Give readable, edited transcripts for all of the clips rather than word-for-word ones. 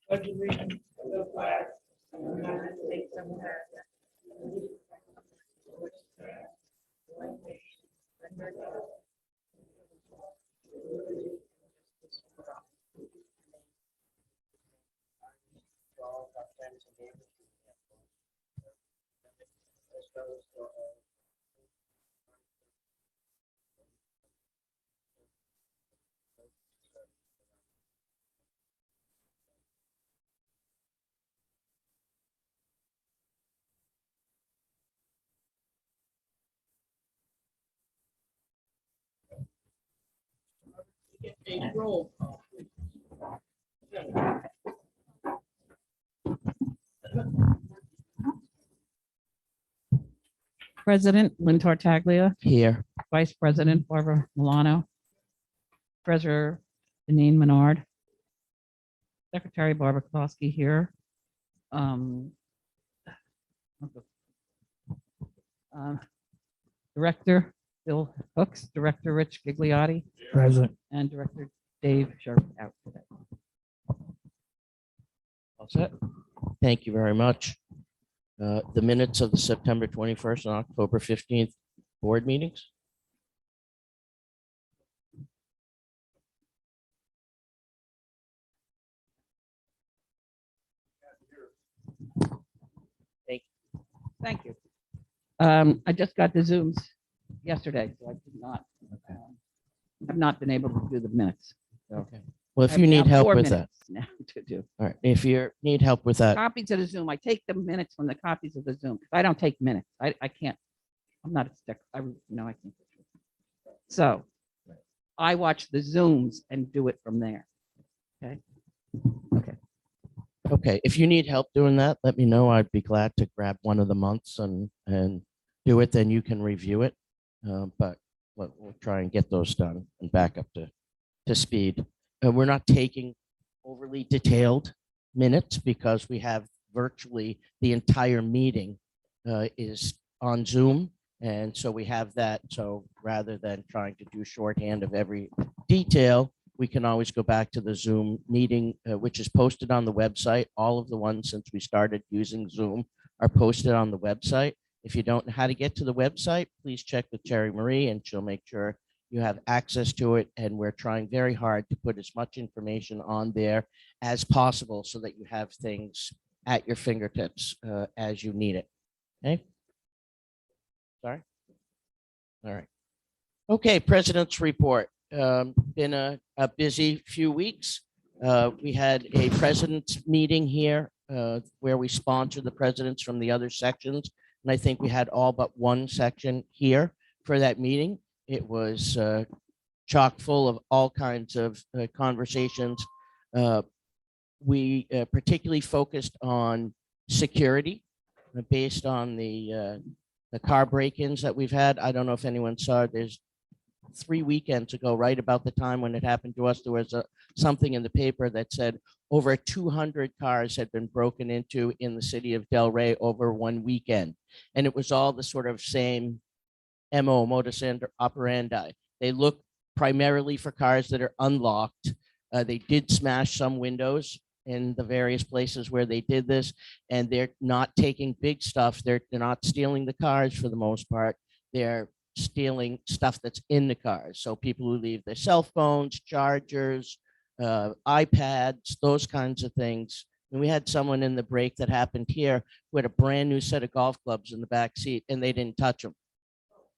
pledge allegiance to the flag of the United States of America, which stands one nation under God. All of our friends and neighbors who have lost, as well as to all. A roll call. President Lynn Tartaglia, Here. Vice President Barbara Milano, Treasurer Janine Menard, Secretary Barbara Klosky here. Um, Director Bill Hooks, Director Rich Gigliotti, Present. and Director Dave Sharp out today. All set. Thank you very much. The minutes of the September 21st and October 15th board meetings. Thank you. I just got the Zooms yesterday, so I did not. I've not been able to do the minutes. So Okay. Well, if I have you now need help 4 with that, minutes now to do. all right. If you need help with that, Copies of the Zoom, I take the minutes from the copies of the Zoom. I don't take minutes. I can't, I'm not a stick. I can't. So I watch the Zooms and do it from there. Okay. okay. If you need help doing that, let me know. I'd be glad to grab one of the months and do it. Then you can review it. But we'll try and get those done and back up to speed. We're not taking overly detailed minutes because we have virtually the entire meeting is on Zoom. And so we have that. So rather than trying to do shorthand of every detail, we can always go back to the Zoom meeting, which is posted on the website. All of the ones since we started using Zoom are posted on the website. If you don't know how to get to the website, please check with Cherry Marie and she'll make sure you have access to it. And we're trying very hard to put as much information on there as possible so that you have things at your fingertips as you need it. Okay. Sorry. All right. Okay. President's report. Been a busy few weeks. We had a president's meeting here where we sponsored the presidents from the other sections. And I think we had all but one section here for that meeting. It was chock full of all kinds of conversations. We particularly focused on security based on the car break-ins that we've had. I don't know if anyone saw it. There's 3 weekends ago, right about the time when it happened to us, there was something in the paper that said over 200 cars had been broken into in the city of Delray over one weekend. And it was all the sort of same MO, modus operandi. They look primarily for cars that are unlocked. They did smash some windows in the various places where they did this, and they're not taking big stuff. They're not stealing the cars for the most part. They're stealing stuff that's in the cars. So people who leave their cell phones, chargers, iPads, those kinds of things. And we had someone in the break that happened here who had a brand new set of golf clubs in the back seat and they didn't touch them.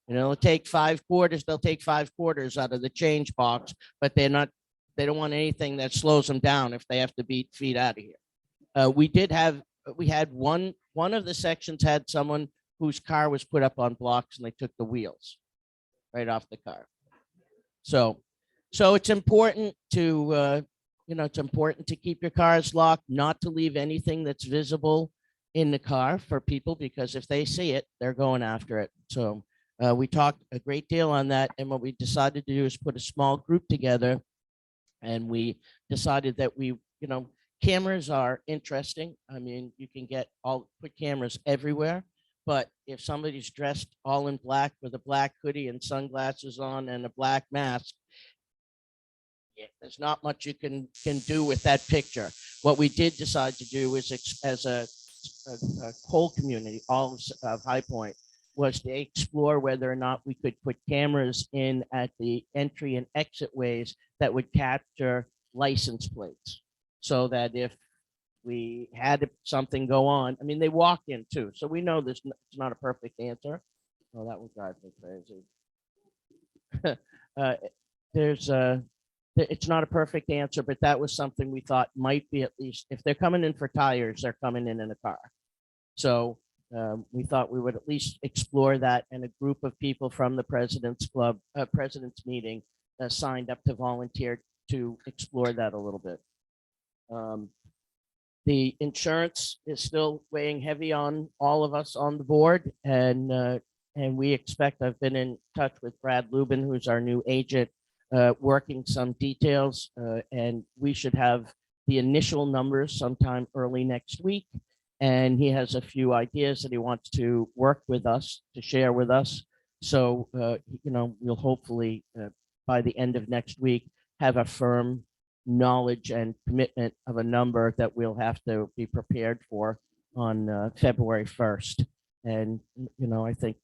You know, they'll take 5 quarters, they'll take 5 quarters out of the change box, but they don't want anything that slows them down if they have to beat feet out of here. We had one of the sections had someone whose car was put up on blocks and they took the wheels right off the car. So it's important to, it's important to keep your cars locked, not to leave anything that's visible in the car for people, because if they see it, they're going after it. So we talked a great deal on that. And what we decided to do is put a small group together, and we decided that cameras are interesting. I mean, you can put cameras everywhere. But if somebody's dressed all in black with a black hoodie and sunglasses on and a black mask, There's not much you can do with that picture. What we did decide to do is as a whole community, all of High Point, was to explore whether or not we could put cameras in at the entry and exit ways that would capture license plates, so that if we had something go on, I mean, they walk in too, so we know this it's not a perfect answer. Oh, that would drive me crazy. There's it's not a perfect answer, but that was something we thought might be, at least if they're coming in for tires, they're coming in a car. So we thought we would at least explore that, and a group of people from the President's Club, President's Meeting, signed up to volunteer to explore that a little bit. The insurance is still weighing heavy on all of us on the board, and we expect, I've been in touch with Brad Lubin, who's our new agent, working some details, and we should have the initial numbers sometime early next week. And he has a few ideas that he wants to work with us to share with us. So, we'll hopefully, by the end of next week, have a firm knowledge and commitment of a number that we'll have to be prepared for on February 1st. And, I think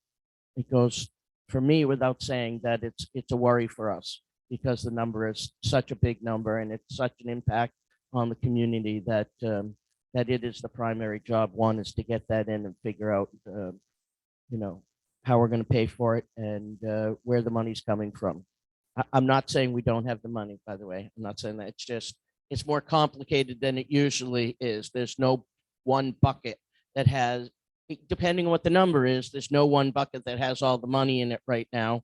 it goes, for me, without saying that it's a worry for us, because the number is such a big number and it's such an impact on the community that that it is the primary job. One is to get that in and figure out, how we're going to pay for it and where the money's coming from. I'm not saying we don't have the money, by the way. I'm not saying that. It's more complicated than it usually is. There's no one bucket that has, depending on what the number is, there's no one bucket that has all the money in it right now.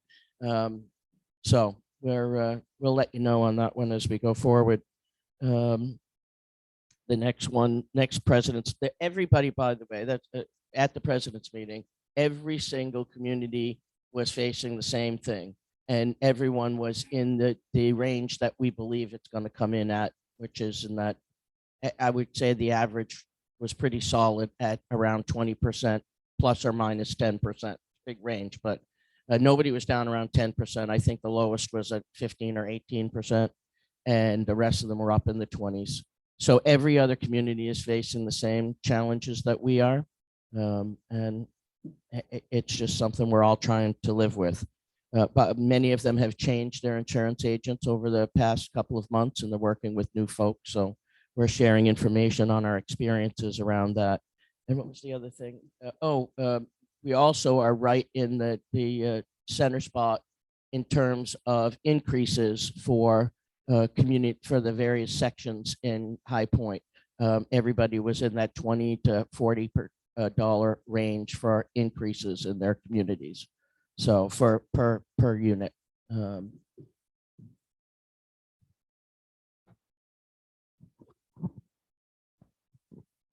So we'll let you know on that one as we go forward. The next president's, everybody, by the way, that's at the president's meeting, every single community was facing the same thing. And everyone was in the range that we believe it's going to come in at, which is in that, I would say the average was pretty solid at around 20% plus or minus 10%, big range, but nobody was down around 10%. I think the lowest was at 15 or 18%, and the rest of them were up in the 20s. So every other community is facing the same challenges that we are. And it's just something we're all trying to live with. But many of them have changed their insurance agents over the past couple of months, and they're working with new folks. So we're sharing information on our experiences around that. And what was the other thing? We also are right in the center spot in terms of increases for community, for the various sections in High Point. Everybody was in that $20 to $40 range for increases in their communities. So for per unit.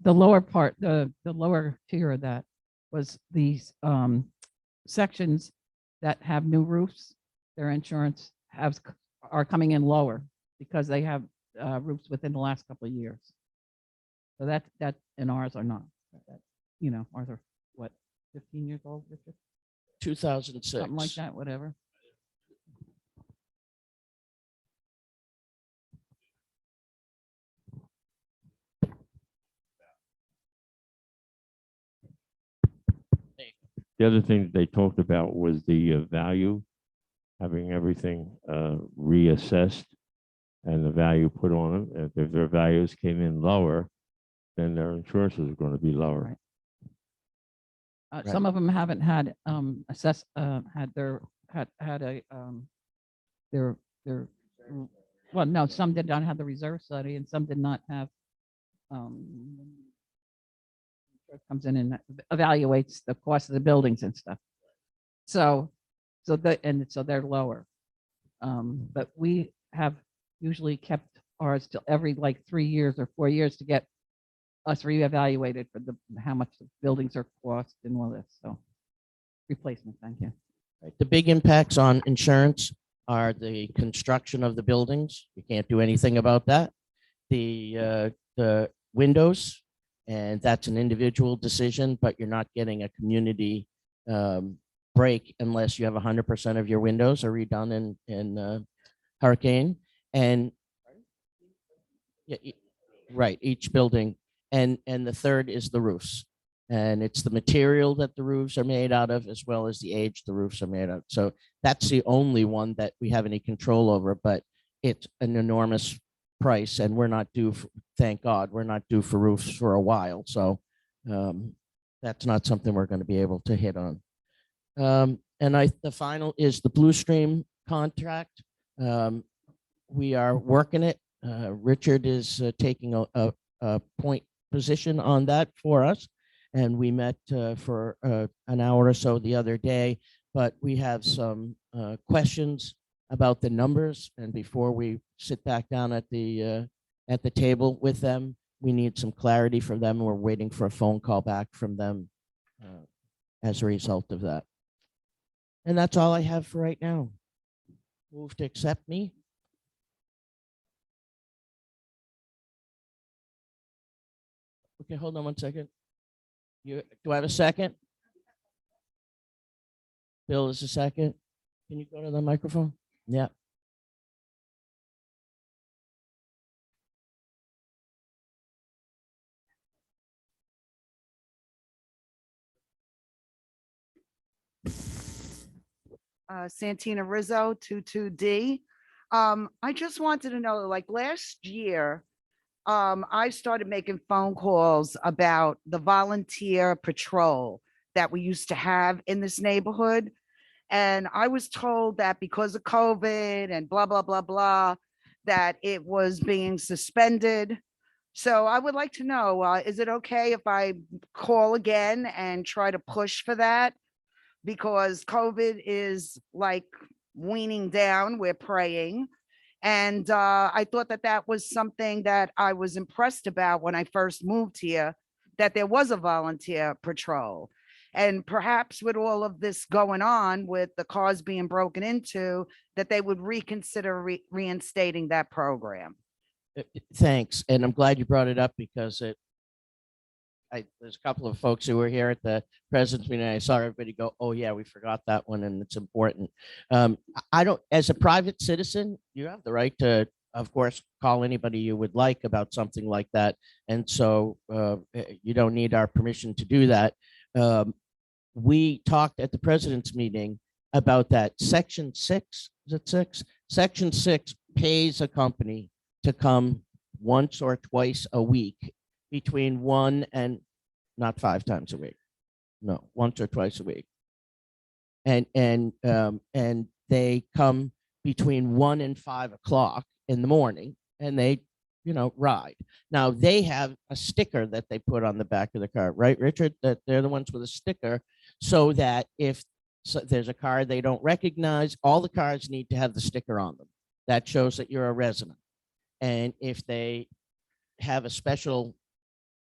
The lower part, the lower tier of that was these sections that have new roofs. Their insurance are coming in lower because they have roofs within the last couple of years. So that and ours are not. Ours are what, 15 years old, Richard? 2006. Something like that, whatever. The other thing that they talked about was the value, having everything reassessed and the value put on them. If their values came in lower, then their insurances are going to be lower. Right. Some of them haven't had well, no, some did not have the reserve study, and some did not have. Comes in and evaluates the cost of the buildings and stuff. So they're lower. But we have usually kept ours till every like 3 years or 4 years to get us reevaluated for how much the buildings are cost and all this. So replacement, thank you. The big impacts on insurance are the construction of the buildings. You can't do anything about that. The windows, and that's an individual decision, but you're not getting a community break unless you have 100% of your windows are redone in hurricane. And Yeah, right, each building. And the third is the roofs. And it's the material that the roofs are made out of, as well as the age the roofs are made of. So that's the only one that we have any control over, but it's an enormous price and we're not due, thank God, we're not due for roofs for a while. So that's not something we're going to be able to hit on. And the final is the Blue Stream contract. We are working it. Richard is taking a point position on that for us. And we met for an hour or so the other day, but we have some questions about the numbers. And before we sit back down at the table with them, we need some clarity from them. We're waiting for a phone call back from them as a result of that. And that's all I have for right now. Move to accept me. Okay, hold on one second. Do I have a second? Bill is a second. Can you go to the microphone? Yeah. Santina Rizzo, 22D. I just wanted to know, like last year, I started making phone calls about the volunteer patrol that we used to have in this neighborhood. And I was told that because of COVID and blah, blah, blah, blah, that it was being suspended. So I would like to know, is it okay if I call again and try to push for that? Because COVID is like weaning down, we're praying. And I thought that that was something that I was impressed about when I first moved here, that there was a volunteer patrol. And perhaps with all of this going on with the cars being broken into, that they would reconsider reinstating that program. Thanks. And I'm glad you brought it up because there's a couple of folks who were here at the president's meeting. I saw everybody go, oh yeah, we forgot that one and it's important. I don't, as a private citizen, you have the right to, of course, call anybody you would like about something like that. And so you don't need our permission to do that. We talked at the president's meeting about that. Section 6, is it 6? Section 6 pays a company to come once or twice a week between 1 and not 5 times a week. No, once or twice a week. And they come between 1 and 5 o'clock in the morning and they, ride. Now they have a sticker that they put on the back of the car, right, Richard? That they're the ones with a sticker so that if there's a car they don't recognize, all the cars need to have the sticker on them. That shows that you're a resident. And if they have a special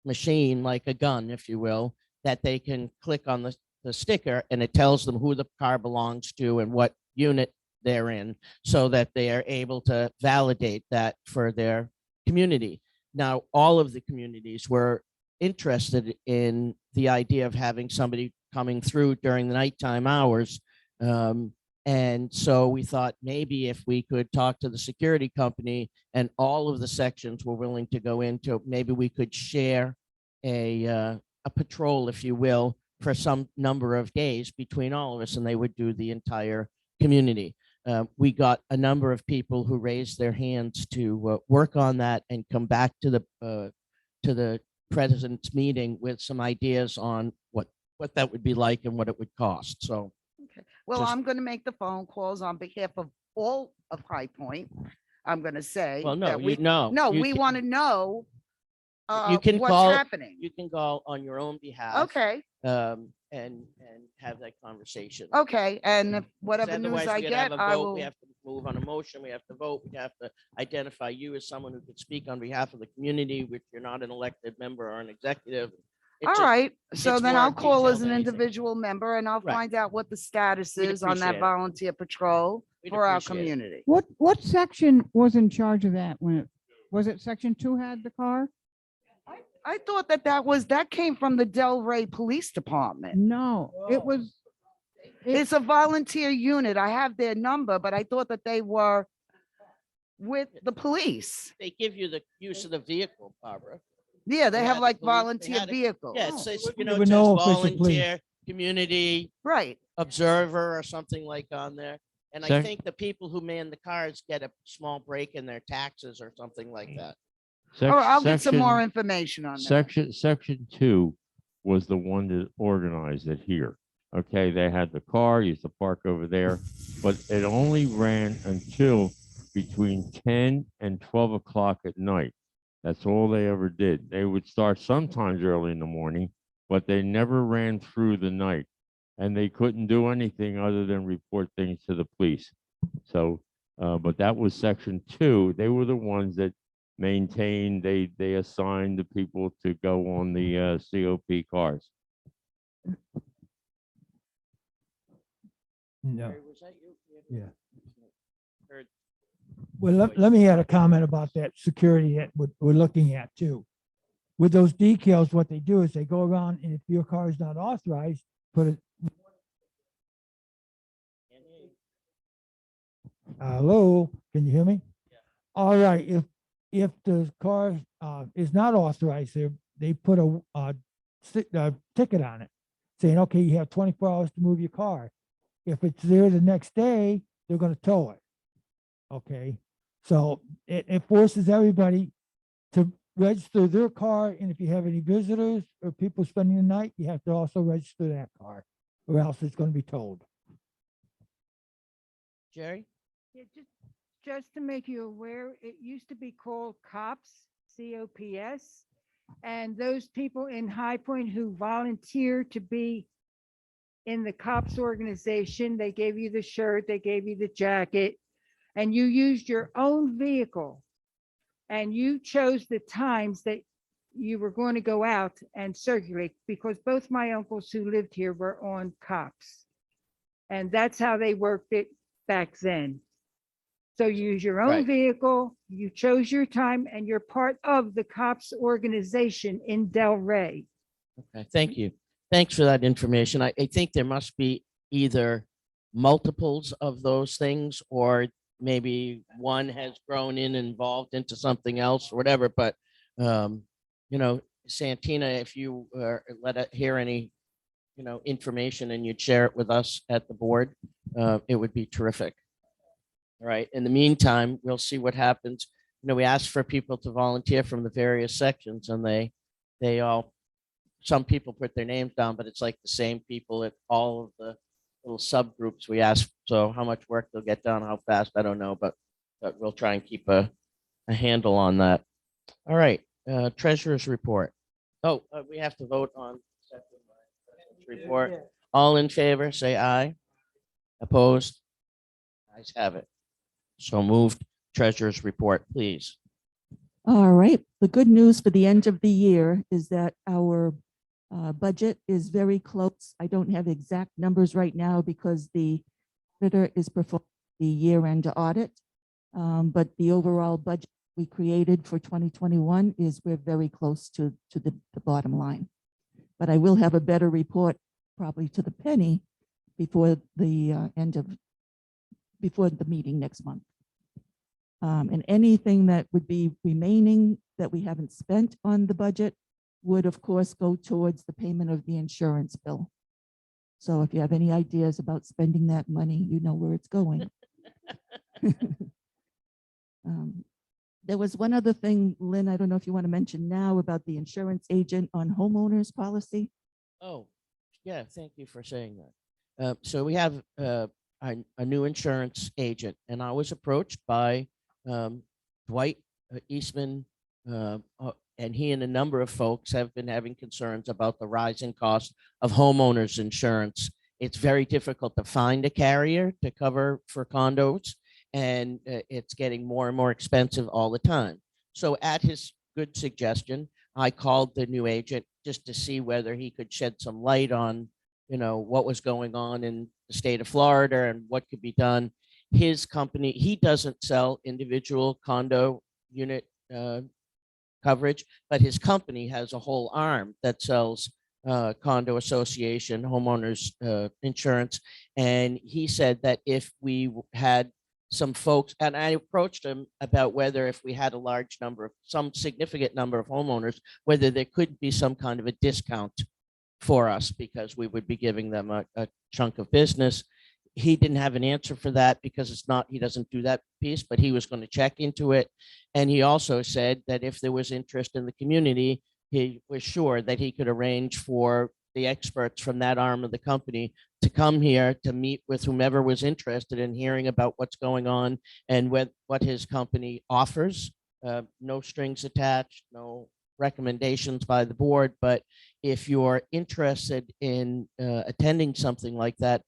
machine, like a gun, if you will, that they can click on the sticker and it tells them who the car belongs to and what unit they're in so that they are able to validate that for their community. Now, all of the communities were interested in the idea of having somebody coming through during the nighttime hours. And so we thought maybe if we could talk to the security company and all of the sections were willing to go into, maybe we could share a patrol, if you will, for some number of days between all of us, and they would do the entire community. We got a number of people who raised their hands to work on that and come back to the president's meeting with some ideas on what that would be like and what it would cost. So. Okay. Well, Just- I'm going to make the phone calls on behalf of all of High Point. I'm going to say. Well, no, that we no. we want to know You can what's call- happening. You can call on your own behalf. Okay, And have that conversation. okay. And if whatever Otherwise, news I we're gonna have get, a I vote. will. We have to move on a motion. We have to vote. We have to identify you as someone who could speak on behalf of the community, which you're not an elected member or an executive. It's All just- right, so it's then more I'll call as detailed an than anything. individual member and I'll Right. find out what the status We'd is on that appreciate it. volunteer patrol We'd for our appreciate it. community. What section was in charge of that when was it section 2 had the car? I thought that came from the Delray Police Department. No, it was, It's a volunteer unit. I have their number, but I thought that they were with the police. They give you the use of the vehicle, Barbara. Yeah, they They have had like the police- they volunteer had it- vehicles. Yeah, it says, you There know, were it says no official police. volunteer, community Right. observer or something like on there. And I Sec- think the people who man the cars get a small break in their taxes or something like that. All right, I'll get some Section- more information on that. Section 2 was the one that organized it here. Okay, they had the car, used to park over there, but it only ran until between 10 and 12 o'clock at night. That's all they ever did. They would start sometimes early in the morning, but they never ran through the night. And they couldn't do anything other than report things to the police. So, but that was section 2. They were the ones that maintained, they assigned the people to go on the COP cars. No. Jerry, was that you? Yeah. Heard- Well, let me add a comment about that security that we're looking at too. With those decals, what they do is they go around and if your car is not authorized, put it, hello, can you hear me? All right, if the car is not authorized, they put a ticket on it saying, okay, you have 24 hours to move your car. If it's there the next day, they're gonna tow it. Okay, so it forces everybody to register their car, and if you have any visitors or people spending the night, you have to also register that car, or else it's gonna be towed. Jerry? Yeah, just to make you aware, it used to be called COPS, COPS. And those people in High Point who volunteer to be in the COPS organization, they gave you the shirt, they gave you the jacket, and you used your own vehicle. And you chose the times that you were going to go out and circulate, because both my uncles who lived here were on COPS. And that's how they worked it back then. So you use your own Right. vehicle, you chose your time, and you're part of the COPS organization in Delray. Okay, thank you. Thanks for that information. I think there must be either multiples of those things, or maybe one has grown in, involved into something else or whatever, but, you know, Santina, if you let it hear any, you know, information and you'd share it with us at the board, it would be terrific. All right. In the meantime, we'll see what happens. You know, we asked for people to volunteer from the various sections, and they all, some people put their names down, but it's like the same people at all of the little subgroups we asked. So how much work they'll get done, how fast, I don't know, but we'll try and keep a handle on that. All right, treasurer's report. Oh, we have to vote on report. All in favor, say aye. Opposed? Ayes have it. So moved. Treasurer's report, please. All right. The good news for the end of the year is that our budget is very close. I don't have exact numbers right now because the auditor is performing the year-end audit. But the overall budget we created for 2021 is we're very close to the bottom line. But I will have a better report probably to the penny before the before the meeting next month. And anything that would be remaining that we haven't spent on the budget would of course go towards the payment of the insurance bill. So if you have any ideas about spending that money, you know where it's going. There was one other thing, Lynn, I don't know if you want to mention now about the insurance agent on homeowners policy. Oh, yeah, thank you for saying that. So we have a new insurance agent, and I was approached by Dwight Eastman, and he and a number of folks have been having concerns about the rising cost of homeowners insurance. It's very difficult to find a carrier to cover for condos, and it's getting more and more expensive all the time. So at his good suggestion, I called the new agent just to see whether he could shed some light on, you know, what was going on in the state of Florida and what could be done. His company, he doesn't sell individual condo unit coverage, but his company has a whole arm that sells condo association homeowners insurance. And he said that if we had some folks, and I approached him about whether if we had a large number of, some significant number of homeowners, whether there could be some kind of a discount for us because we would be giving them a chunk of business. He didn't have an answer for that because it's not, he doesn't do that piece, but he was going to check into it. And he also said that if there was interest in the community, he was sure that he could arrange for the experts from that arm of the company to come here to meet with whomever was interested in hearing about what's going on and what his company offers. No strings attached, no recommendations by the board, but if you're interested in attending something like that,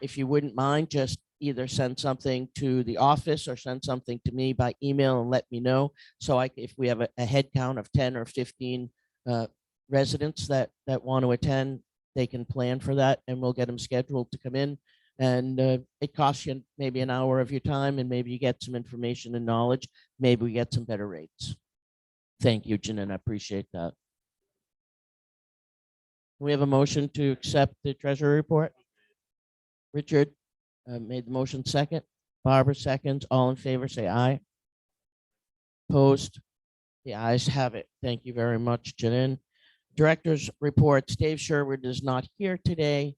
if you wouldn't mind, just either send something to the office or send something to me by email and let me know. So if we have a head count of 10 or 15 residents that want to attend, they can plan for that and we'll get them scheduled to come in. And it costs you maybe an hour of your time and maybe you get some information and knowledge. Maybe we get some better rates. Thank you, Janine. I appreciate that. We have a motion to accept the treasury report. Richard made the motion second. Barbara seconds. All in favor, say aye. Opposed? The ayes have it. Thank you very much, Janine. Director's reports. Dave Sherwood is not here today.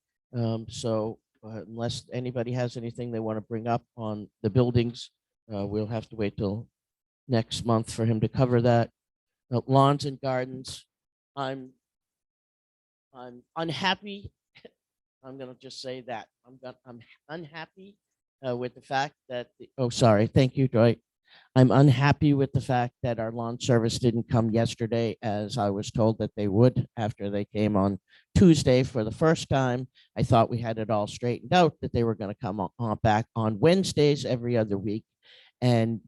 So unless anybody has anything they want to bring up on the buildings, we'll have to wait till next month for him to cover that. Lawns and gardens. I'm unhappy. I'm going to just say that I'm unhappy with the fact that sorry. Thank you, Dwight. I'm unhappy with the fact that our lawn service didn't come yesterday as I was told that they would after they came on Tuesday for the first time. I thought we had it all straightened out that they were going to come on back on Wednesdays every other week. And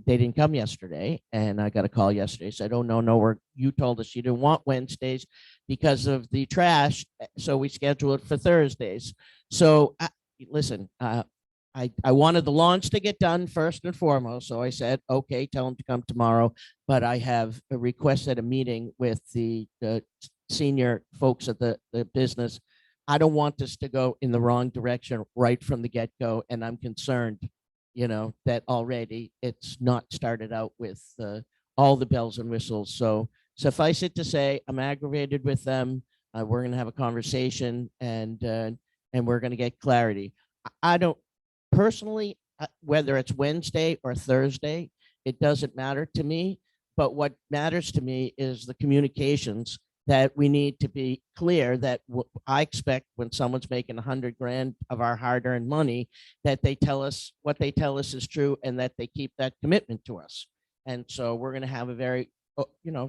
they didn't come yesterday. And I got a call yesterday, said, oh, no, you told us you didn't want Wednesdays because of the trash. So we scheduled it for Thursdays. So listen, I wanted the launch to get done first and foremost. So I said, okay, tell them to come tomorrow. But I have requested a meeting with the senior folks at the business. I don't want this to go in the wrong direction right from the get-go. And I'm concerned, that already it's not started out with all the bells and whistles. So suffice it to say, I'm aggravated with them. We're going to have a conversation and we're going to get clarity. I don't personally, whether it's Wednesday or Thursday, it doesn't matter to me. But what matters to me is the communications that we need to be clear that I expect when someone's making 100 grand of our hard-earned money, that they tell us what they tell us is true and that they keep that commitment to us. And so we're going to have a very,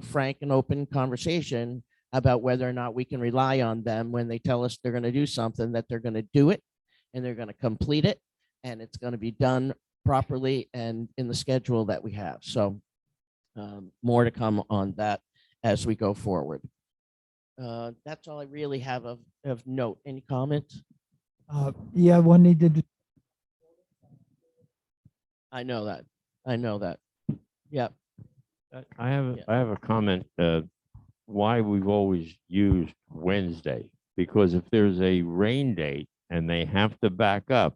frank and open conversation about whether or not we can rely on them when they tell us they're going to do something, that they're going to do it and they're going to complete it and it's going to be done properly and in the schedule that we have. So more to come on that as we go forward. That's all I really have of note. Any comments? Yeah, one needed. I know that. Yeah. I have a comment. Why we've always used Wednesday, because if there's a rain date and they have to back up,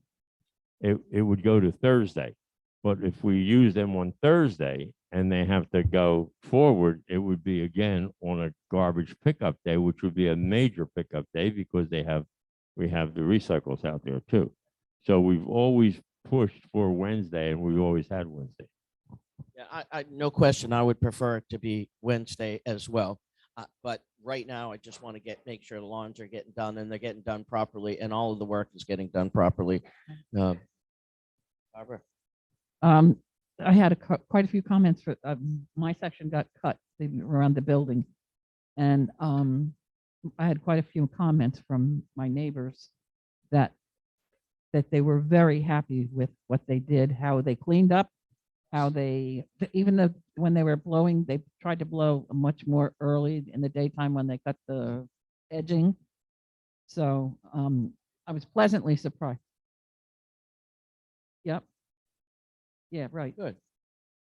it would go to Thursday. But if we use them on Thursday and they have to go forward, it would be again on a garbage pickup day, which would be a major pickup day because we have the recycles out there too. So we've always pushed for Wednesday and we've always had Wednesday. Yeah, I no question. I would prefer it to be Wednesday as well. But right now, I just want to make sure the lawns are getting done and they're getting done properly and all of the work is getting done properly. Barbara. I had quite a few comments for my section got cut around the building. And I had quite a few comments from my neighbors that they were very happy with what they did, how they cleaned up, how they, even though when they were blowing, they tried to blow much more early in the daytime when they cut the edging. So I was pleasantly surprised. Yep. Yeah, right. Good.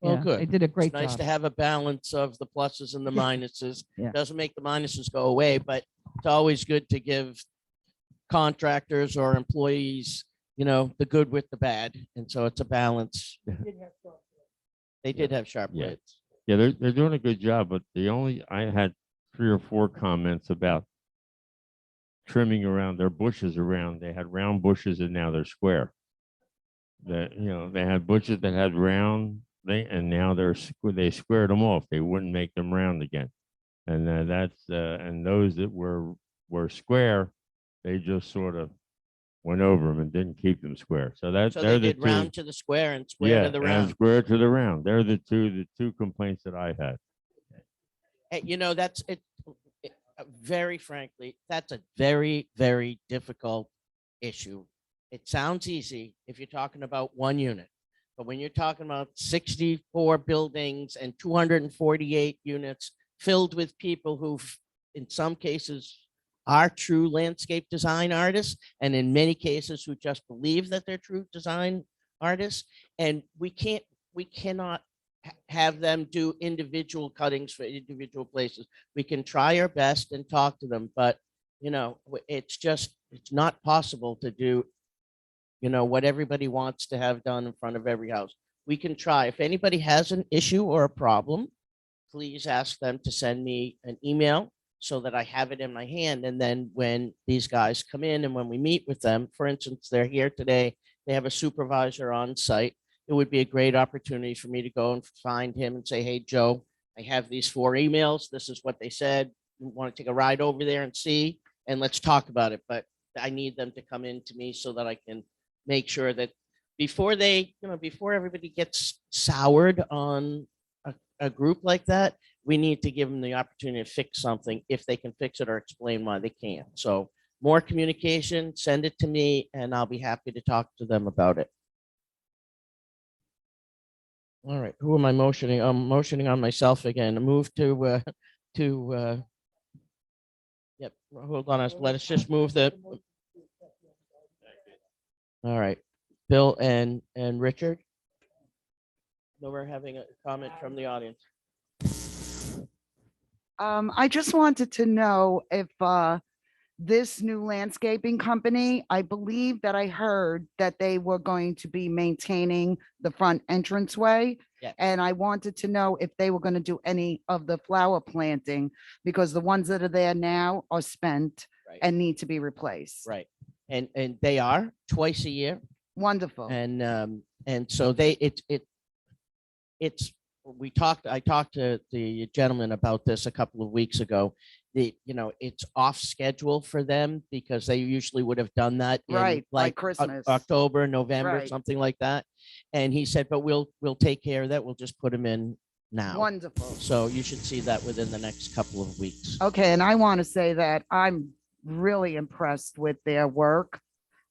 Well, Yeah, good. they did a great It's nice job. to have a balance of the pluses and the minuses. Yeah. Doesn't make the minuses go away, but it's always good to give contractors or employees, you know, the good with the bad. And so it's a balance. They did have sharp Yeah. blades. Yeah, they're doing a good job, but I had 3 or 4 comments about trimming around their bushes around. They had round bushes and now they're square. They had bushes that had round and now they squared them off. They wouldn't make them round again. And and those that were square, they just sort of went over them and didn't keep them square. So So they're they the did two. round to the square and square Yeah, to the and round. square to the round. They're the two complaints that I had. You know, that's it. Very frankly, that's a very, very difficult issue. It sounds easy if you're talking about one unit, but when you're talking about 64 buildings and 248 units filled with people who, in some cases, are true landscape design artists, and in many cases who just believe that they're true design artists, and we cannot have them do individual cuttings for individual places. We can try our best and talk to them, but you know, it's not possible to do, you know, what everybody wants to have done in front of every house. We can try. If anybody has an issue or a problem, please ask them to send me an email so that I have it in my hand. And then when these guys come in and when we meet with them, for instance, they're here today, they have a supervisor on site. It would be a great opportunity for me to go and find him and say, hey, Joe, I have these 4 emails. This is what they said. You want to take a ride over there and see, and let's talk about it. But I need them to come in to me so that I can make sure that before everybody gets soured on a group like that, we need to give them the opportunity to fix something if they can fix it or explain why they can't. So more communication, send it to me, and I'll be happy to talk to them about it. All right, who am I motioning? I'm motioning on myself again. Move to, yep, hold on, let us just move the. All right, Bill and Richard. No, we're having a comment from the audience. I just wanted to know if this new landscaping company, I believe that I heard that they were going to be maintaining the front entranceway. Yeah. And I wanted to know if they were going to do any of the flower planting because the ones that are there now are spent Right. and need to be replaced. Right, and they are twice a year, Wonderful. and so I talked to the gentleman about this a couple of weeks ago. It's off schedule for them because they usually would have done that in Right, like like Christmas. October, November, Right. something like that. And he said, but we'll take care of that. We'll just put them in now. Wonderful. So you should see that within the next couple of weeks. Okay, and I want to say that I'm really impressed with their work,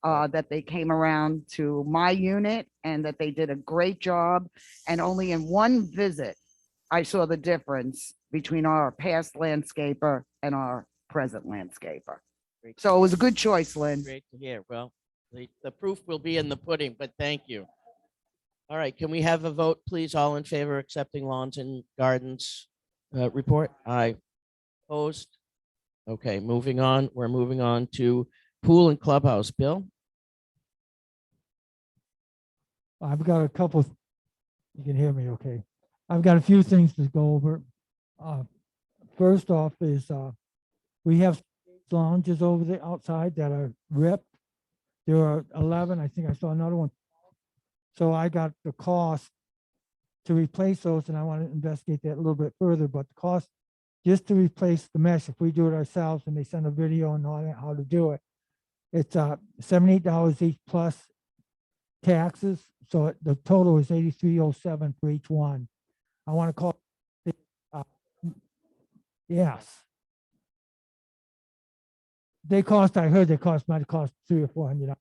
that they came around to my unit and that they did a great job. And only in one visit, I saw the difference between our past landscaper and our present landscaper. Great. So it was a good choice, Lynn. Great to hear. Well, the proof will be in the pudding, but thank you. All right, can we have a vote, please? All in favor of accepting lawns and gardens report? Aye. Opposed? Okay, moving on. We're moving on to pool and clubhouse. Bill? I've got a couple, you can hear me okay. I've got a few things to go over. First off is we have lounges over the outside that are ripped. There are 11, I think I saw another one. So I got the cost to replace those and I want to investigate that a little bit further, but the cost just to replace the mesh, if we do it ourselves and they send a video and all that, how to do it, it's $78 each plus taxes. So the total is $83.07 for each one. I want to call, yes. They cost, I heard they might cost $300 or $400.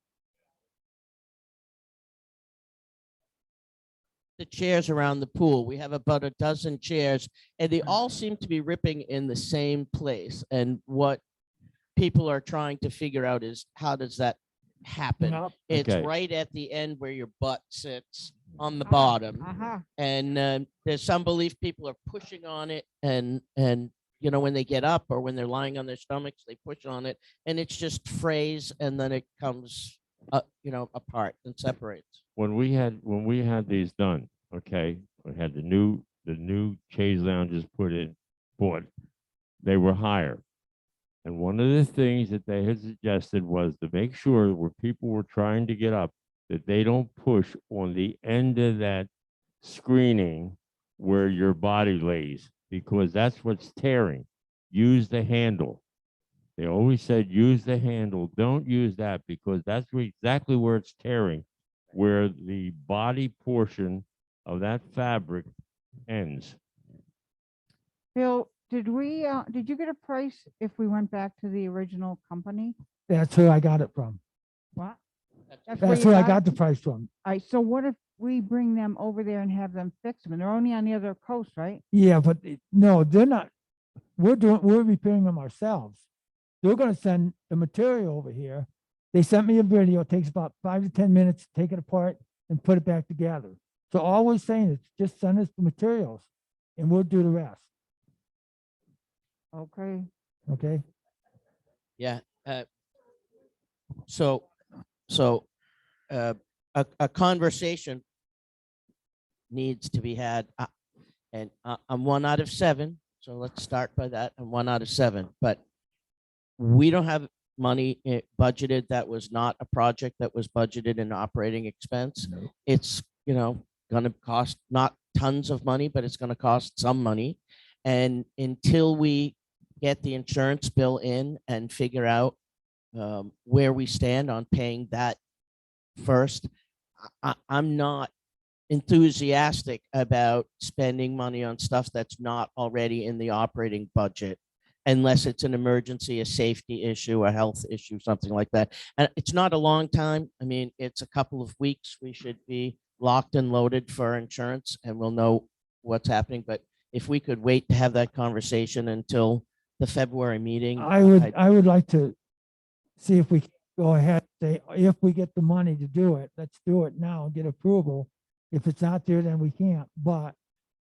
The chairs around the pool. We have about a dozen chairs, and they all seem to be ripping in the same place. And what people are trying to figure out is how does that happen? Yep. It's Okay. right at the end where your butt sits on the bottom. And there's some belief people are pushing on it, and when they get up or when they're lying on their stomachs, they push on it, and it's just frays, and then it comes apart and separates. when we had these done, okay, we had the new chaise lounges bought, they were higher. And one of the things that they had suggested was to make sure where people were trying to get up, that they don't push on the end of that screening where your body lays, because that's what's tearing. Use the handle. They always said, use the handle. Don't use that, because that's exactly where it's tearing, where the body portion of that fabric ends. Bill, did you get a price if we went back to the original company? That's who I got it from. What? where That's you who I it? got the price from. All right, so what if we bring them over there and have them fix them? And they're only on the other coast, right? Yeah, but no, they're not. We're repairing them ourselves. They're gonna send the material over here. They sent me a video. It takes about 5 to 10 minutes to take it apart and put it back together. So all we're saying is just send us the materials and we'll do the rest. Okay. Okay? Yeah. So a conversation needs to be had. And I'm 1 out of 7. So let's start by that. I'm 1 out of 7. But we don't have money budgeted. That was not a project that was budgeted in operating expense. No. It's, going to cost not tons of money, but it's going to cost some money. And until we get the insurance bill in and figure out where we stand on paying that first, I'm not enthusiastic about spending money on stuff that's not already in the operating budget, unless it's an emergency, a safety issue, a health issue, something like that. And it's not a long time. I mean, it's a couple of weeks. We should be locked and loaded for insurance and we'll know what's happening. But if we could wait to have that conversation until the February meeting. I would like to see if we can go ahead, say, if we get the money to do it, let's do it now and get approval. If it's not there, then we can't, but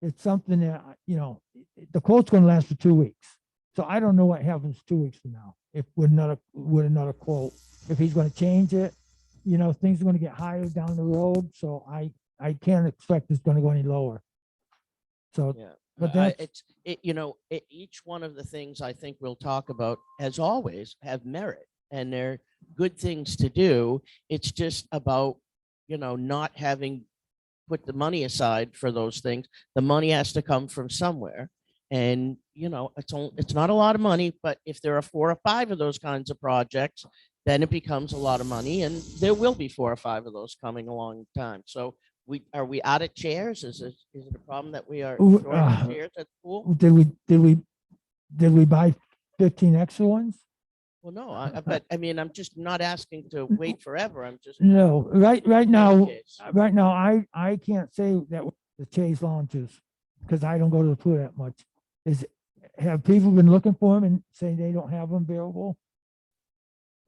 it's something that, the quote's gonna last for 2 weeks. So I don't know what happens 2 weeks from now, if with another quote, if he's gonna change it, things are gonna get higher down the road, so I can't expect it's gonna go any lower. So, Yeah. but that's, each one of the things I think we'll talk about, as always, have merit and they're good things to do. It's just about, not having put the money aside for those things. The money has to come from somewhere. And, it's not a lot of money, but if there are 4 or 5 of those kinds of projects, then it becomes a lot of money, and there will be 4 or 5 of those coming along in time. So are we out of chairs? Is it a problem that we are short of chairs at the pool? did we buy 15 extra ones? Well, no, but I mean, I'm just not asking to wait forever. I'm just. No, right now, case. I can't say that the Chase launches because I don't go to the pool that much. Have people been looking for them and saying they don't have them available?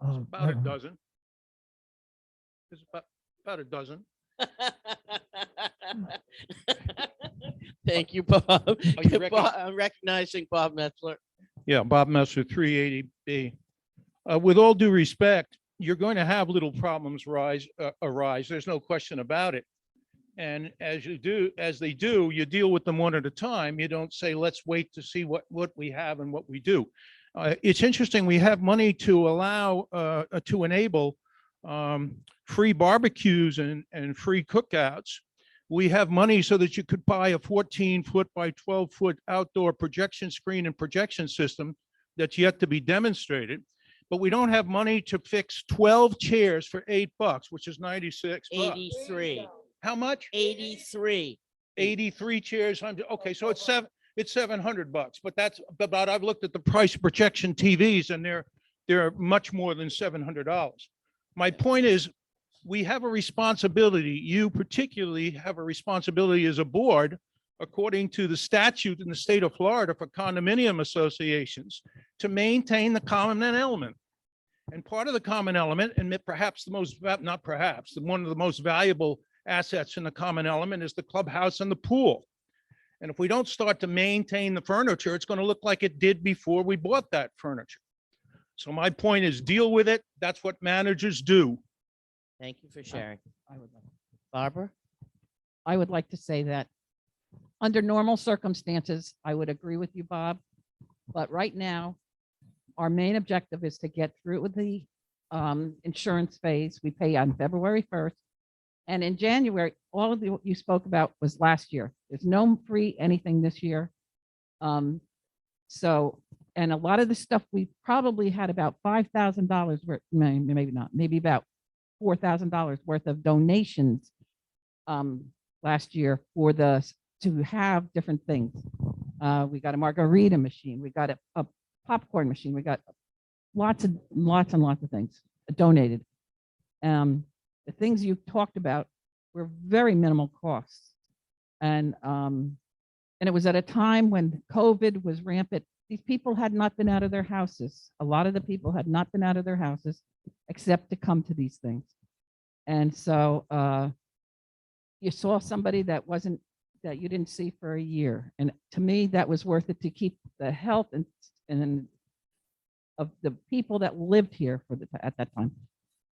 About a dozen. There's about a dozen. Thank you, Bob. you reckon- I'm recognizing Bob Metzler. Yeah, Bob Messer, 380B. With all due respect, you're going to have little problems arise. There's no question about it. And as they do, you deal with them one at a time. You don't say, let's wait to see what we have and what we do. It's interesting. We have money to allow, to enable free barbecues and free cookouts. We have money so that you could buy a 14-foot by 12-foot outdoor projection screen and projection system that's yet to be demonstrated. But we don't have money to fix 12 chairs for $8, which is 96 bucks. 83. How much? 83. 83 chairs. Okay, so it's $700, but that's about, I've looked at the price of projection TVs and they're much more than $700. My point is, we have a responsibility. You particularly have a responsibility as a board, according to the statute in the state of Florida for condominium associations, to maintain the common element. And part of the common element, and perhaps one of the most valuable assets in the common element is the clubhouse and the pool. And if we don't start to maintain the furniture, it's going to look like it did before we bought that furniture. So my point is, deal with it. That's what managers do. Thank you for sharing. I would like. Barbara? I would like to say that under normal circumstances, I would agree with you, Bob. But right now, our main objective is to get through with the insurance phase. We pay on February 1st. And in January, all of what you spoke about was last year. There's no free anything this year. So, and a lot of the stuff, we probably had about $5,000 worth, maybe not, maybe about $4,000 worth of donations last year for to have different things. We got a margarita machine, we got a popcorn machine, we got lots and lots of things donated. The things you talked about were very minimal costs. And it was at a time when COVID was rampant. These people had not been out of their houses. A lot of the people had not been out of their houses except to come to these things. And so you saw somebody that you didn't see for a year. And to me, that was worth it to keep the health and of the people that lived here at that time.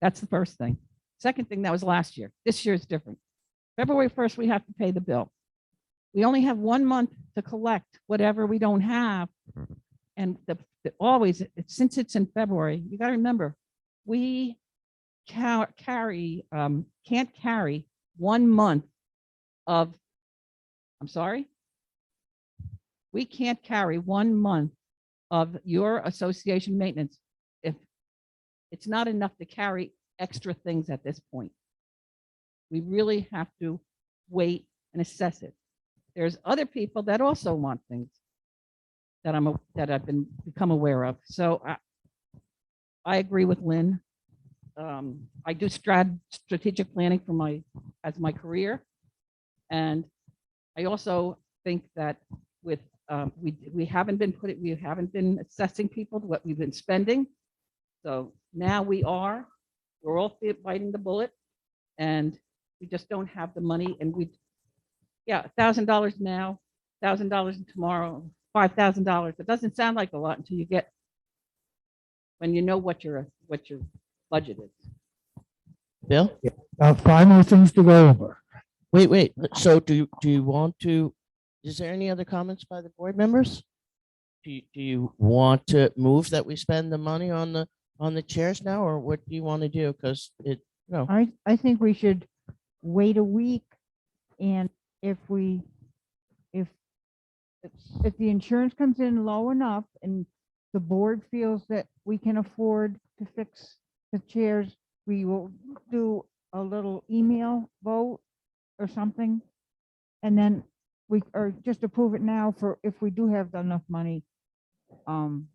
That's the first thing. Second thing, that was last year. This year is different. February 1st, we have to pay the bill. We only have 1 month to collect whatever we don't have. And always, since it's in February, you got to remember, we can't carry 1 month of, I'm sorry? We can't carry 1 month of your association maintenance if it's not enough to carry extra things at this point. We really have to wait and assess it. There's other people that also want things that I've become aware of. So I agree with Lynn. I do strategic planning as my career, and I also think that with we haven't been assessing people what we've been spending. So now we're all biting the bullet, and we just don't have the money. And $1,000 now, $1,000 tomorrow, $5,000. It doesn't sound like a lot until when you know what your budget is. Bill? 5 more things to go over. Wait. So do you want to, is there any other comments by the board members? Do you want to move that we spend the money on the chairs now, or what do you want to do? Because I think we should wait a week, and if the insurance comes in low enough and the board feels that we can afford to fix the chairs, we will do a little email vote or something. And then or just approve it now for if we do have enough money. And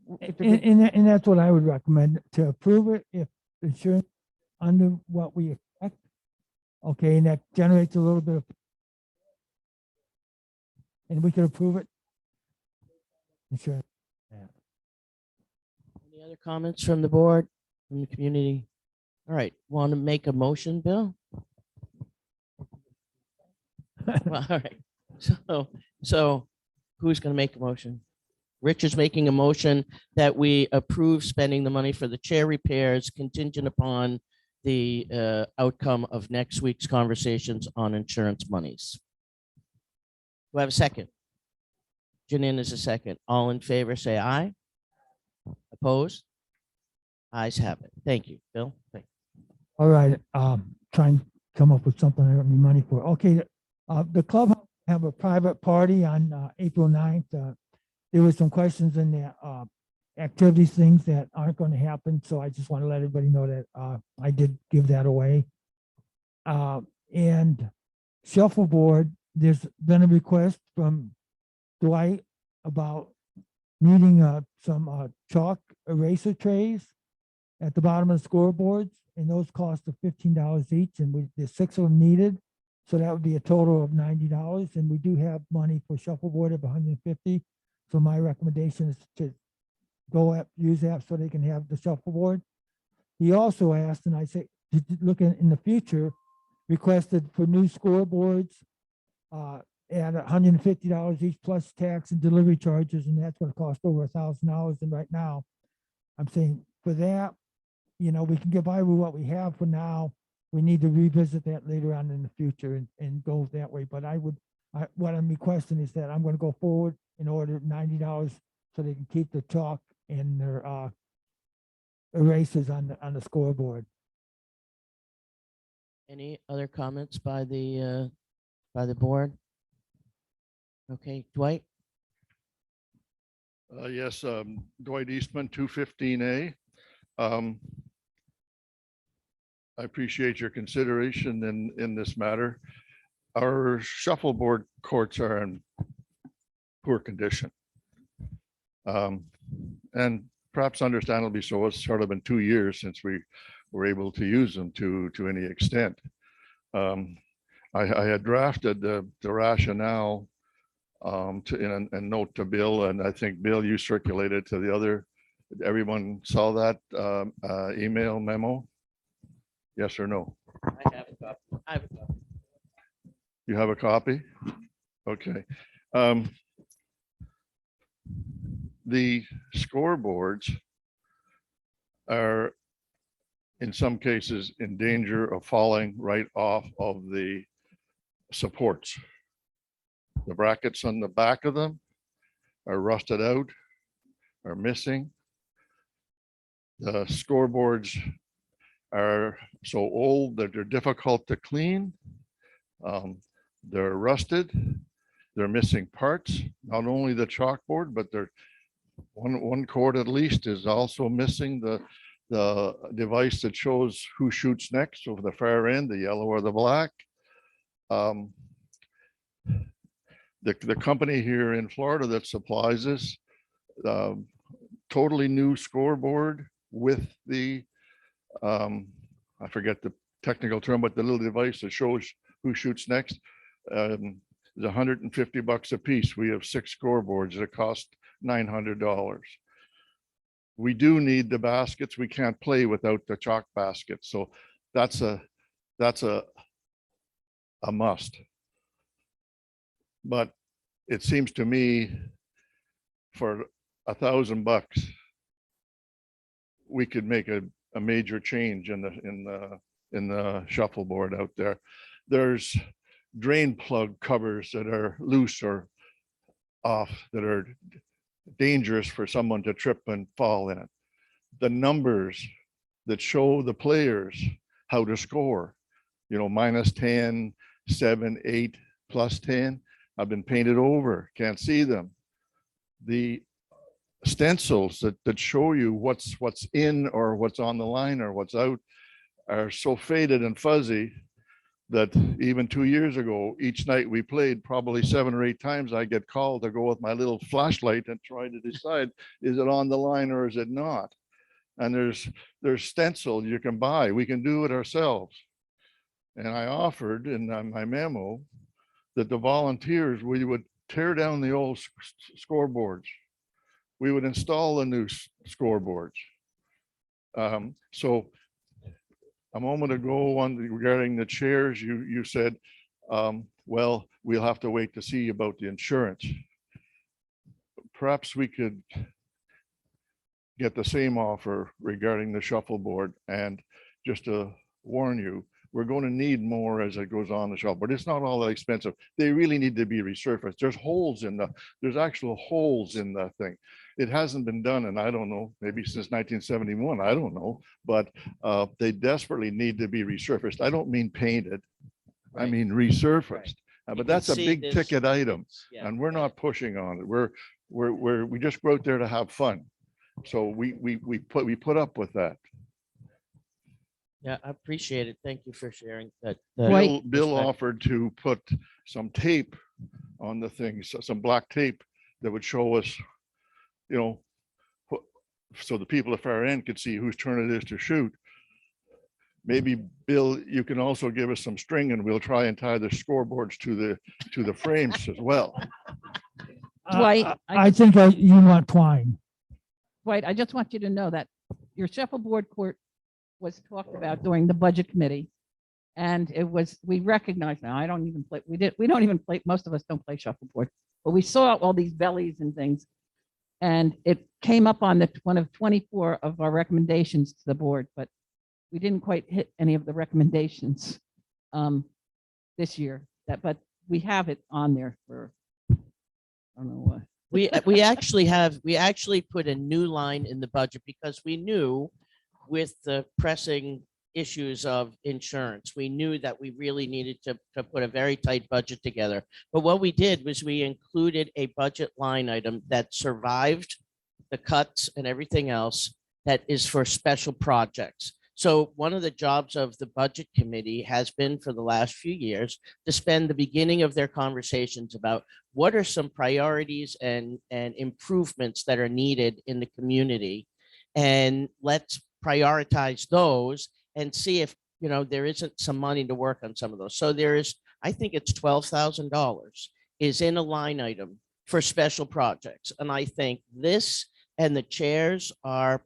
that's what I would recommend, to approve it if insurance under what we expect. Okay, and that generates a little bit of, and we could approve it. Insurance. any other comments from the board, from the community? All right, want to make a motion, Bill? Well, all right. So who's going to make a motion? Rich is making a motion that we approve spending the money for the chair repairs contingent upon the outcome of next week's conversations on insurance monies. Do I have a second? Janine is a second. All in favor, say aye. Opposed? Ayes have it. Thank you, Bill. Thank you. All right, try and come up with something I don't need money for. Okay, the club have a private party on April 9th. There were some questions in there, activities, things that aren't going to happen. So I just want to let everybody know that I did give that away. And shuffleboard, there's been a request from Dwight about needing some chalk eraser trays at the bottom of the scoreboards, and those cost $15 each, and there's 6 of them needed. So that would be a total of $90, and we do have money for shuffleboard of $150. So my recommendation is to use that so they can have the shuffleboard. He also asked, and I say, looking in the future, requested for new scoreboards at $150 each plus tax and delivery charges, and that's going to cost over $1,000. And right now, I'm saying for that, we can get by with what we have for now we need to revisit that later on in the future and go that way. But what I'm requesting is that I'm gonna go forward and order $90 so they can keep the chalk and their erasers on the scoreboard. Any other comments by the board? Okay, Dwight? Yes, Dwight Eastman, 215A. I appreciate your consideration in this matter. Our shuffleboard courts are in poor condition. And perhaps understandably so, it's sort of been 2 years since we were able to use them to any extent. I had drafted the rationale in a note to Bill, and I think, Bill, you circulated to the other, everyone saw that email memo? Yes or no? I have a copy. I have a copy. You have a copy? Okay. The scoreboards are in some cases in danger of falling right off of the supports. The brackets on the back of them are rusted out, are missing. The scoreboards are so old that they're difficult to clean. They're rusted. They're missing parts, not only the chalkboard, but they're one cord at least is also missing the device that shows who shoots next over the far end, the yellow or the black. The company here in Florida that supplies this, totally new scoreboard with the, I forget the technical term, but the little device that shows who shoots next, is $150 a piece. We have 6 scoreboards that cost $900. We do need the baskets. We can't play without the chalk basket. So that's a must. But it seems to me for $1,000, we could make a major change in the shuffleboard out there. There's drain plug covers that are loose or off that are dangerous for someone to trip and fall in. The numbers that show the players how to score, -10, 7, 8, +10, have been painted over, can't see them. The stencils that show you what's in or what's on the line or what's out are so faded and fuzzy that even 2 years ago, each night we played probably 7 or 8 times, I get called to go with my little flashlight and try to decide, is it on the line or is it not? And there's stencil you can buy. We can do it ourselves. And I offered in my memo that the volunteers, we would tear down the old scoreboards. We would install the new scoreboards. So a moment ago regarding the chairs, you said, well, we'll have to wait to see about the insurance. Perhaps we could get the same offer regarding the shuffleboard. And just to warn you, we're going to need more as it goes on the shuffleboard. It's not all that expensive. They really need to be resurfaced. There's actual holes in the thing. It hasn't been done, and I don't know, maybe since 1971, I don't know, but they desperately need to be resurfaced. I don't mean painted, I mean resurfaced. You But can that's a see big this- ticket item, Yeah. and we're not pushing on it. We just go out there to have fun. So we put up with that. Yeah, I appreciate it. Thank you for sharing that. Dwight- Bill perspective. offered to put some tape on the things, some black tape that would show us, so the people at far end could see whose turn it is to shoot. Maybe, Bill, you can also give us some string and we'll try and tie the scoreboards to the frames as well. Dwight, I think you want twine. Dwight, I just want you to know that your shuffleboard court was talked about during the budget committee. And we recognize now, I don't even play, we don't even play, most of us don't play shuffleboard, but we saw all these bellies and things. And it came up on one of 24 of our recommendations to the board, but we didn't quite hit any of the recommendations this year, but we have it on there for, I don't know what. We actually put a new line in the budget because we knew with the pressing issues of insurance, we knew that we really needed to put a very tight budget together. But what we did was we included a budget line item that survived the cuts and everything else that is for special projects. So one of the jobs of the budget committee has been for the last few years to spend the beginning of their conversations about what are some priorities and improvements that are needed in the community. And let's prioritize those and see if, you know, there isn't some money to work on some of those. So there is, I think it's $12,000 is in a line item for special projects. And I think this and the chairs are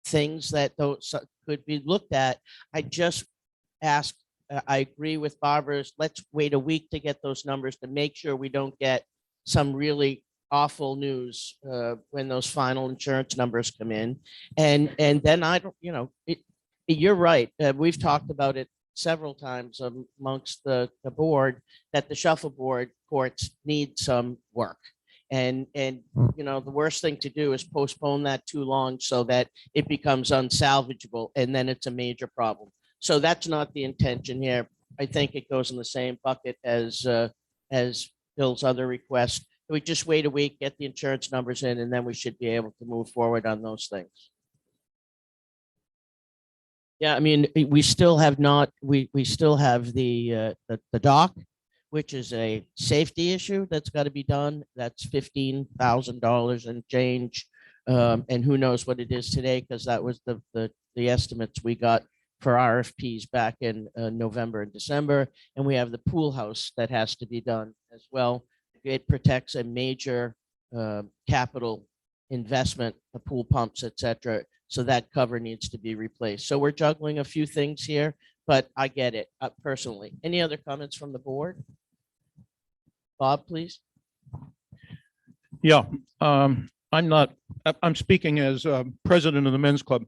things that those could be looked at. I just ask, I agree with Barbara's, let's wait a week to get those numbers to make sure we don't get some really awful news when those final insurance numbers come in. And then I don't, you know, you're right. We've talked about it several times amongst the board that the shuffleboard courts need some work. And you know, the worst thing to do is postpone that too long so that it becomes unsalvageable and then it's a major problem. So that's not the intention here. I think it goes in the same bucket as Bill's other request. We just wait a week, get the insurance numbers in, and then we should be able to move forward on those things. Yeah, I mean, we still have not, we still have the dock, which is a safety issue that's got to be done. That's $15,000 and change. And who knows what it is today, because that was the estimates we got for RFPs back in November and December. And we have the pool house that has to be done as well. It protects a major capital investment, the pool pumps, et cetera. So that cover needs to be replaced. So we're juggling a few things here, but I get it personally. Any other comments from the board? Bob, please. Yeah, I'm speaking as president of the men's club.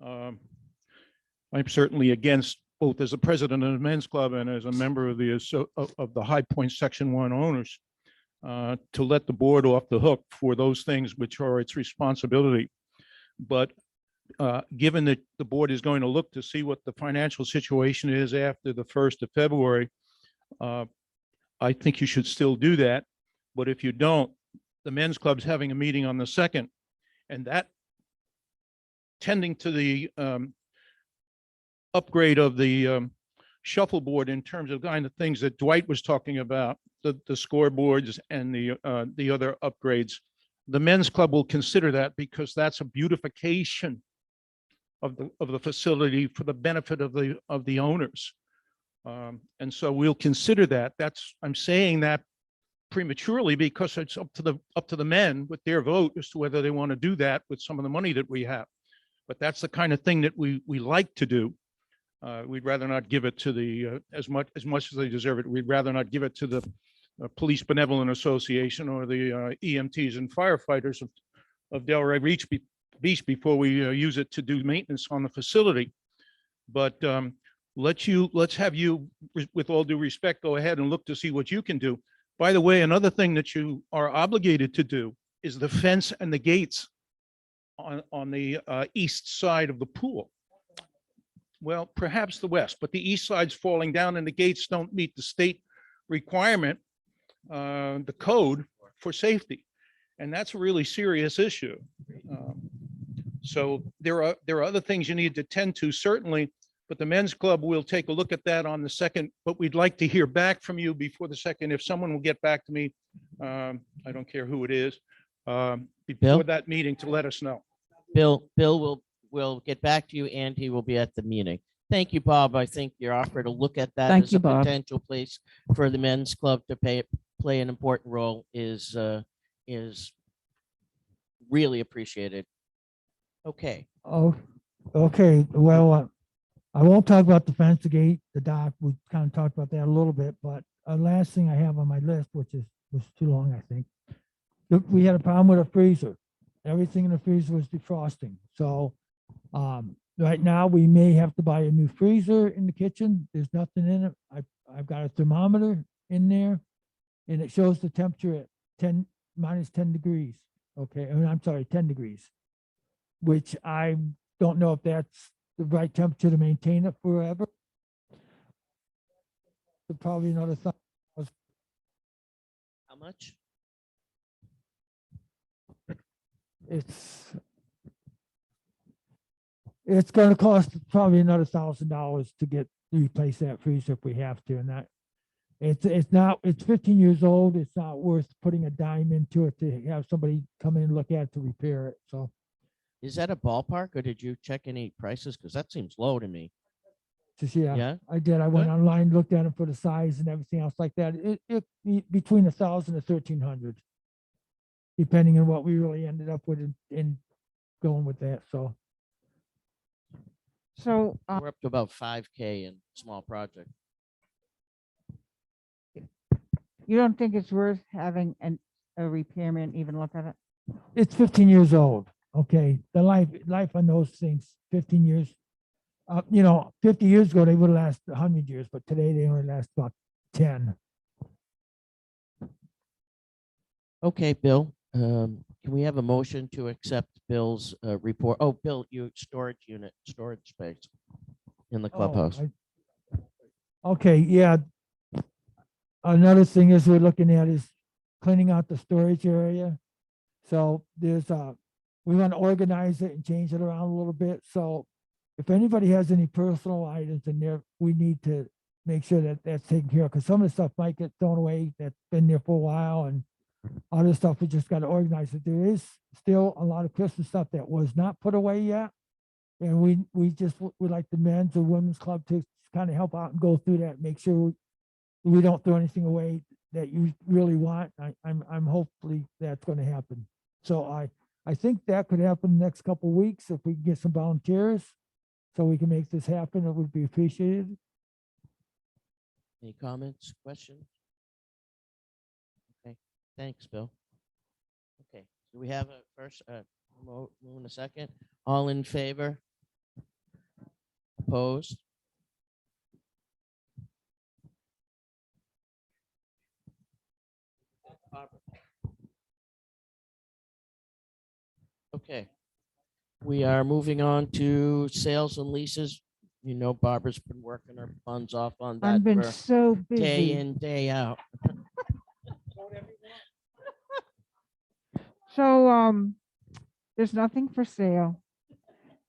I'm certainly against, both as a president of the men's club and as a member of the High Point Section 1 owners, to let the board off the hook for those things which are its responsibility. But given that the board is going to look to see what the financial situation is after the 1st of February, I think you should still do that. But if you don't, the men's club's having a meeting on the 2nd, and that tending to the upgrade of the shuffleboard in terms of kind of things that Dwight was talking about, the scoreboards and the other upgrades. The men's club will consider that because that's a beautification of the facility for the benefit of the owners. And so we'll consider that. I'm saying that prematurely because it's up to the men with their vote as to whether they want to do that with some of the money that we have. But that's the kind of thing that we like to do. We'd rather not give it to the as much as they deserve it. We'd rather not give it to the Police Benevolent Association or the EMTs and firefighters of Delray Beach before we use it to do maintenance on the facility. But let's have you, with all due respect, go ahead and look to see what you can do. By the way, another thing that you are obligated to do is the fence and the gates on the east side of the pool. Well, perhaps the west, but the east side's falling down and the gates don't meet the state requirement, the code for safety. And that's a really serious issue. So there are other things you need to tend to, certainly, but the men's club will take a look at that on the 2nd, but we'd like to hear back from you before the 2nd. If someone will get back to me, I don't care who it is, before that meeting to let us know. Bill will get back to you and he will be at the meeting. Thank you, Bob. I think your offer to look at that as a potential place for the men's club to play an important role is really appreciated. Okay. Oh, okay. Well, I won't talk about the fence, the gate, the dock. We kind of talked about that a little bit, but last thing I have on my list, which was too long, I think. We had a problem with a freezer. Everything in the freezer was defrosting. So right now, we may have to buy a new freezer in the kitchen. There's nothing in it. I've got a thermometer in there and it shows the temperature at 10, -10 degrees. Okay, I mean, I'm sorry, 10 degrees, which I don't know if that's the right temperature to maintain it forever. Probably another thought. How much? It's gonna cost probably another $1,000 to replace that freezer if we have to, and that it's not, it's 15 years old. It's not worth putting a dime into it to have somebody come in and look at it to repair it. So Is that a ballpark or did you check any prices? Because that seems low to me. just, yeah, Yeah? I did. I went Good. online, looked at it for the size and everything else like that. Between 1,000 and 1,300, depending on what we really ended up with in going with that. So So, We're up to about 5K in small project. you don't think it's worth having a repairman even look at it? it's 15 years old. Okay, the life on those things, 15 years. 50 years ago they would have lasted 100 years, but today they only last about 10. Okay, Bill, can we have a motion to accept Bill's report? Oh, Bill, storage space in the Oh, clubhouse. Okay, yeah. Another thing is we're looking at is cleaning out the storage area. So we want to organize it and change it around a little bit. So if anybody has any personal items in there, we need to make sure that that's taken care of, because some of the stuff might get thrown away that's been there for a while, and other stuff we just got to organize it. There is still a lot of Christmas stuff that was not put away yet. And we like the men's or women's club to kind of help out and go through that, make sure we don't throw anything away that you really want. I'm hopefully that's going to happen. So I think that could happen the next couple of weeks if we can get some volunteers so we can make this happen. It would be appreciated. Any comments, questions? Okay, thanks, Bill. Okay, do we have a first, move in a second? All in favor? Opposed? Okay. We are moving on to sales and leases. You know, Barbara's been working her buns off on that I've been for so day busy. in, day out. So, there's nothing for sale.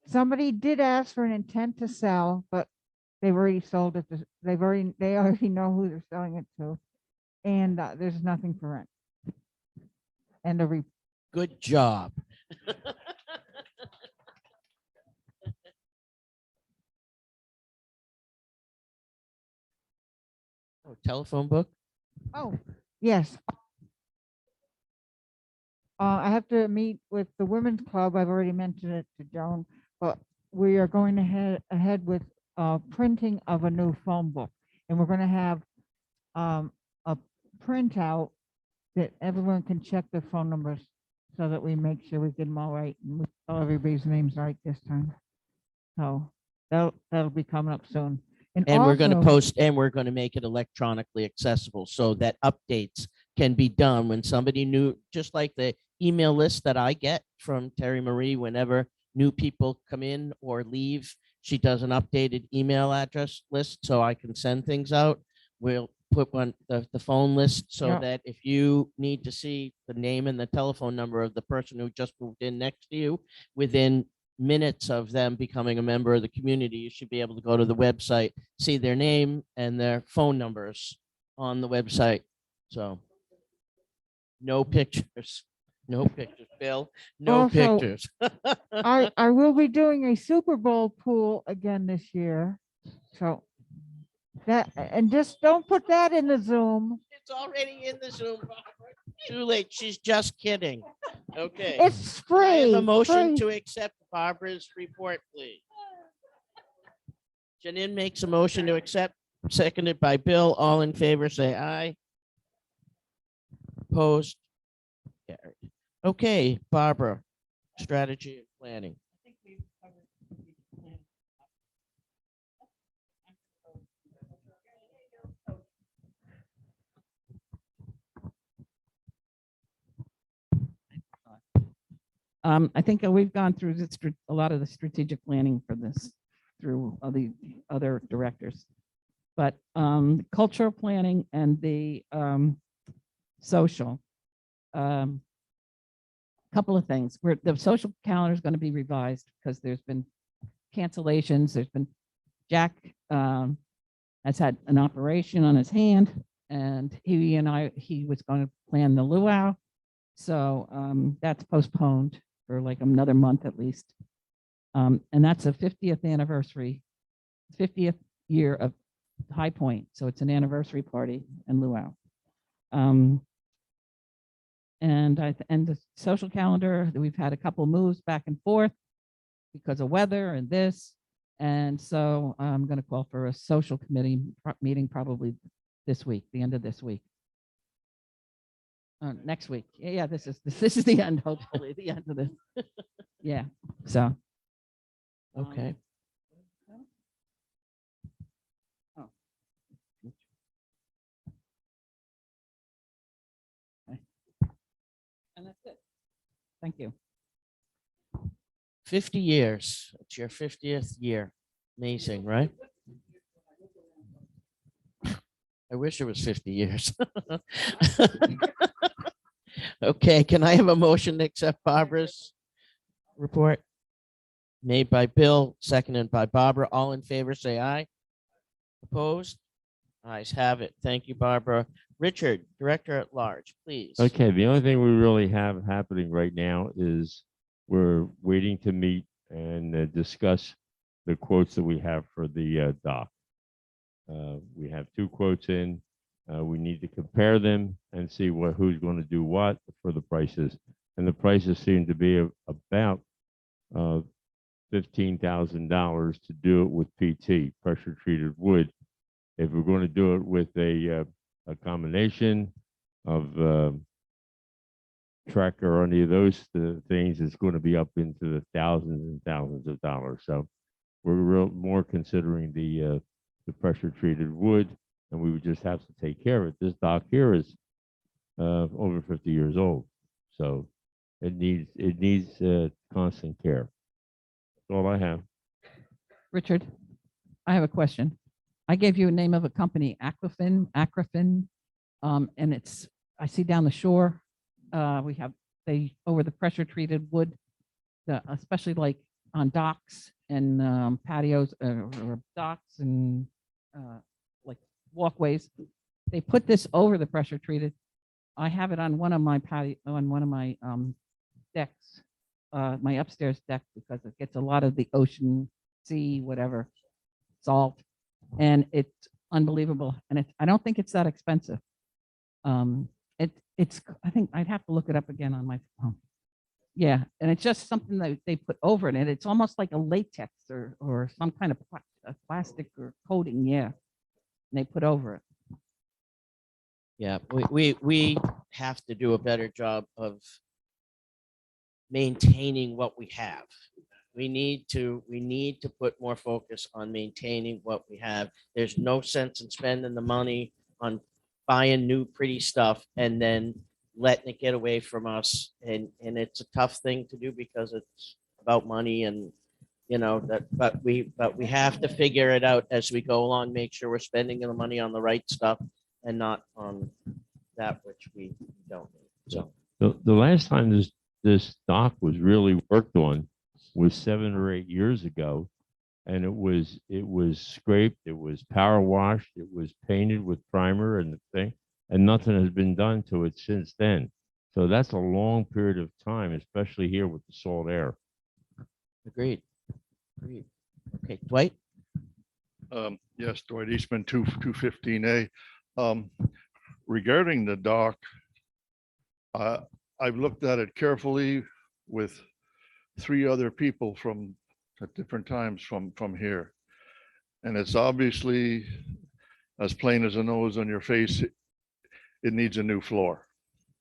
Somebody did ask for an intent to sell, but they've already sold it. They already know who they're selling it to. And there's nothing for rent. And Good job. Oh, telephone book? oh, yes. I have to meet with the women's club. I've already mentioned it to Joan, but we are going to head ahead with printing of a new phone book. And we're going to have a printout that everyone can check their phone numbers so that we make sure we get them all right and we spell everybody's names right this time. So that'll be coming up soon. And we're going to also- post, and we're going to make it electronically accessible so that updates can be done when somebody new, just like the email list that I get from Terry Marie whenever new people come in or leave. She does an updated email address list so I can send things out. We'll put the phone list so Yeah. that if you need to see the name and the telephone number of the person who just moved in next to you within minutes of them becoming a member of the community, you should be able to go to the website, see their name and their phone numbers on the website. So no pictures, Bill, no Also, pictures. I will be doing a Super Bowl pool again this year. So that, and just don't put that in the Zoom. It's already in the Zoom. Barbara. Too late. She's just kidding. Okay. It's Can I have free. a motion free. to accept Barbara's report, please. Janine makes a motion to accept, seconded by Bill. All in favor, say aye. Opposed? Carried. Okay, Barbara, strategy and planning. I think we've gone through a lot of the strategic planning for this through the other directors. But cultural planning and the social, couple of things. The social calendar is going to be revised because there's been cancellations. There's been Jack has had an operation on his hand, and he was going to plan the luau. So that's postponed for like another month at least. And that's a 50th anniversary, 50th year of High Point. So it's an anniversary party and luau. And the social calendar, we've had a couple moves back and forth because of weather and this. And so I'm going to call for a social committee meeting probably this week, the end of this week. Next week. Yeah, this is the end, hopefully, the end of this. Yeah, so. Okay. Oh. Okay. And that's it. Thank you. 50 years. It's your 50th year. Amazing, right? I wish it was 50 years. Okay, can I have a motion to accept Barbara's report? Made by Bill, seconded by Barbara. All in favor, say aye. Opposed? Ayes have it. Thank you, Barbara. Richard, Director at Large, please. Okay, the only thing we really have happening right now is we're waiting to meet and discuss the quotes that we have for the dock. We have 2 quotes in. We need to compare them and see who's going to do what for the prices. And the prices seem to be about $15,000 to do it with PT, pressure treated wood. If we're going to do it with a combination of Trek or any of those things, it's going to be up into the thousands and thousands of dollars. So we're more considering the pressure treated wood, and we would just have to take care of it. This dock here is over 50 years old, so it needs constant care. That's all I have. Richard, I have a question. I gave you a name of a company, Aquafin, and I see down the shore, over the pressure treated wood, especially like on docks and patios or docks and like walkways. They put this over the pressure treated. I have it on one of my decks, my upstairs deck, because it gets a lot of the ocean, sea, whatever, salt, and it's unbelievable. And I don't think it's that expensive. I think I'd have to look it up again on my phone. Yeah, and it's just something that they put over it, and it's almost like a latex or some kind of plastic or coating. Yeah, and they put over it. Yeah, we have to do a better job of maintaining what we have. We need to put more focus on maintaining what we have. There's no sense in spending the money on buying new pretty stuff and then letting it get away from us. And it's a tough thing to do because it's about money and but we have to figure it out as we go along, make sure we're spending the money on the right stuff and not on that which we don't need. So The last time this dock was really worked on was 7 or 8 years ago, and it was scraped, it was power washed, it was painted with primer and the thing, and nothing has been done to it since then. So that's a long period of time, especially here with the salt air. agreed. Okay, Dwight. Yes, Dwight Eastman, 215A. Regarding the dock, I've looked at it carefully with 3 other people at different times from here. And it's obviously as plain as a nose on your face. It needs a new floor.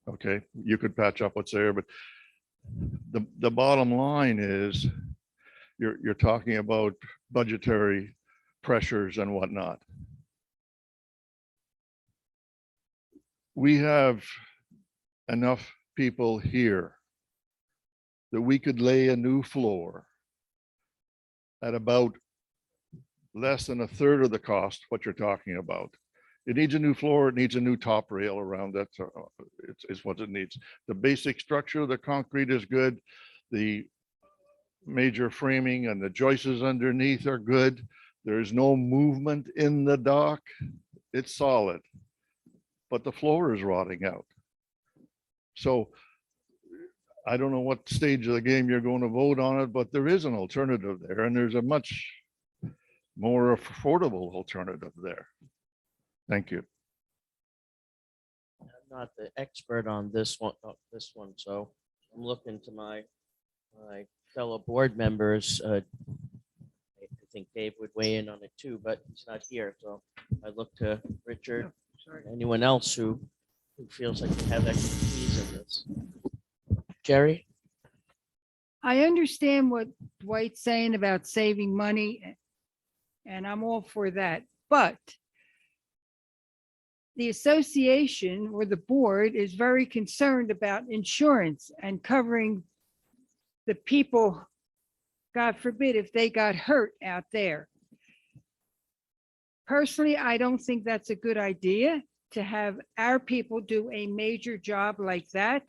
Okay, you could patch up what's there, but the bottom line is you're talking about budgetary pressures and whatnot. We have enough people here that we could lay a new floor at about less than a third of the cost, what you're talking about. It needs a new floor, it needs a new top rail around that. It's what it needs. The basic structure of the concrete is good. The major framing and the joists underneath are good. There's no movement in the dock. It's solid, but the floor is rotting out. So I don't know what stage of the game you're going to vote on it, but there is an alternative there, and there's a much more affordable alternative there. Thank you. I'm not the expert on this one, so I'm looking to my fellow board members. I think Dave would weigh in on it too, but he's not here, so I look to Richard, anyone else who feels like they have expertise in this. Jerry? I understand what Dwight's saying about saving money, and I'm all for that, but the association or the board is very concerned about insurance and covering the people, God forbid, if they got hurt out there. Personally, I don't think that's a good idea to have our people do a major job like that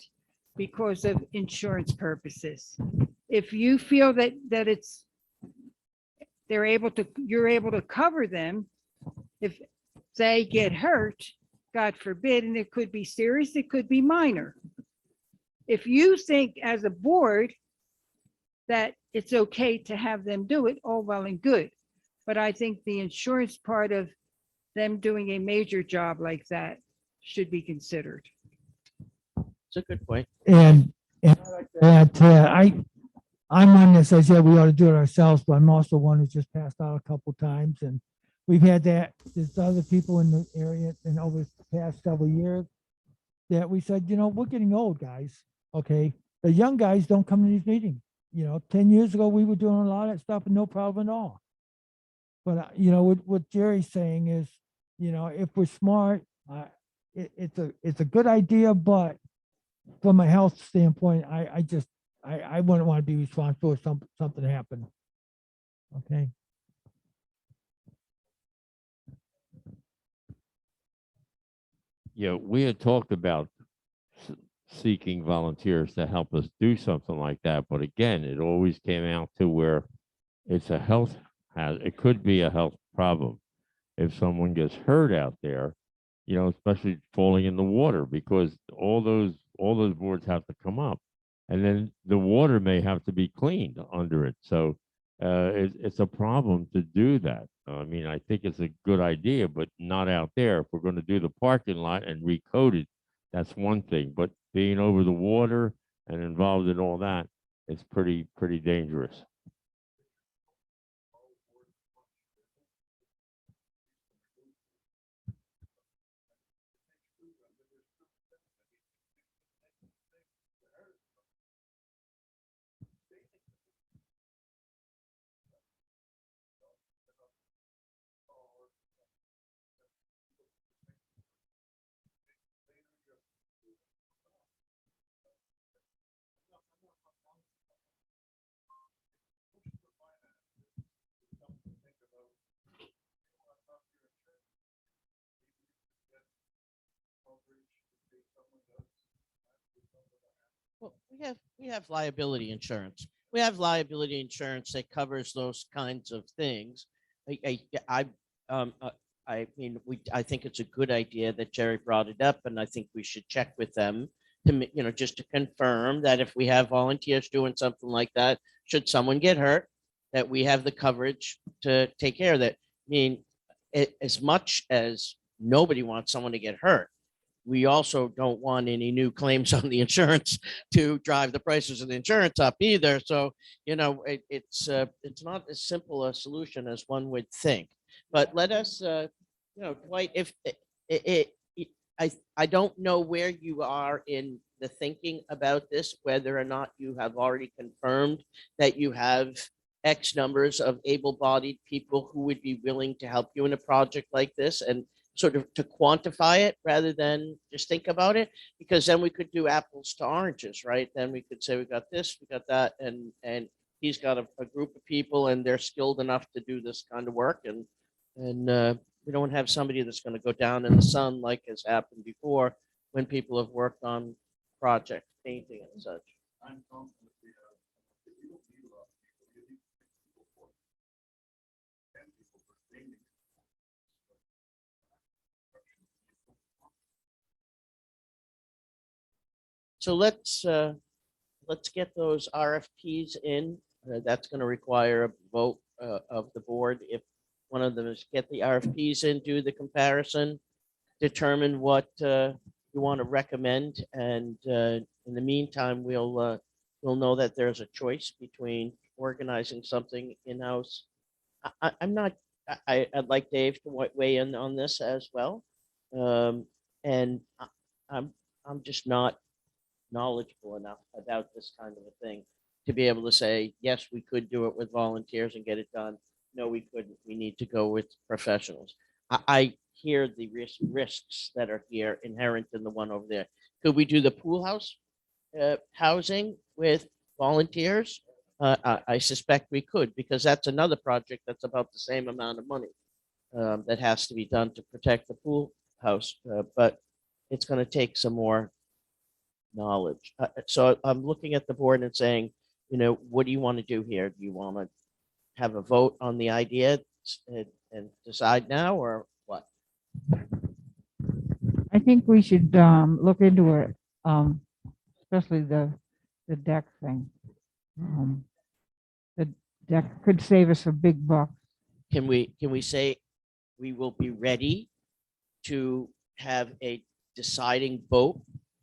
because of insurance purposes. If you feel that you're able to cover them, if they get hurt, God forbid, and it could be serious, it could be minor. If you think as a board that it's okay to have them do it, all well and good. But I think the insurance part of them doing a major job like that should be considered. It's a good point. And I'm one that says, yeah, we ought to do it ourselves, but I'm also one who just passed out a couple times, and we've had that, there's other people in the area and over the past several years that we said, you know, we're getting old, guys. Okay. The young guys don't come to these meetings. 10 years ago, we were doing a lot of that stuff and no problem at all. But, what Jerry's saying is, if we're smart, it's a good idea, but from a health standpoint, I wouldn't want to be responsible if something happened. Okay. Yeah, we had talked about seeking volunteers to help us do something like that. But again, it always came out to where it's a health hazard. It could be a health problem if someone gets hurt out there, especially falling in the water, because all those boards have to come up, and then the water may have to be cleaned under it. So it's a problem to do that. I mean, I think it's a good idea, but not out there. If we're going to do the parking lot and recode it, that's one thing. But being over the water and involved in all that, it's pretty dangerous. Well, we have liability insurance. We have liability insurance that covers those kinds of things. I mean, I think it's a good idea that Jerry brought it up, and I think we should check with them to, just to confirm that if we have volunteers doing something like that, should someone get hurt, that we have the coverage to take care of that. I mean, as much as nobody wants someone to get hurt, we also don't want any new claims on the insurance to drive the prices of the insurance up either. So, it's not as simple a solution as one would think. But let us, Dwight, if I don't know where you are in the thinking about this, whether or not you have already confirmed that you have X numbers of able-bodied people who would be willing to help you in a project like this. And sort of to quantify it rather than just think about it, because then we could do apples to oranges, right? Then we could say we got this, we got that, and he's got a group of people and they're skilled enough to do this kind of work, and we don't have somebody that's going to go down in the sun like has happened before when people have worked on projects, painting and such. So let's get those RFPs in. That's going to require a vote of the board. If one of them is get the RFPs in, do the comparison, determine what you want to recommend, and in the meantime, we'll know that there's a choice between organizing something in-house. I'm not. I'd like Dave to weigh in on this as well, and I'm just not knowledgeable enough about this kind of a thing to be able to say, yes, we could do it with volunteers and get it done. No, we couldn't. We need to go with professionals. I hear the risks that are here inherent in the one over there. Could we do the pool house housing with volunteers? I suspect we could, because that's another project that's about the same amount of money that has to be done to protect the pool house, but it's going to take some more knowledge. So I'm looking at the board and saying, what do you want to do here? Do you want to have a vote on the idea and decide now, or what? I think we should look into it, especially the deck thing. The deck could save us a big buck. Can we say we will be ready to have a deciding vote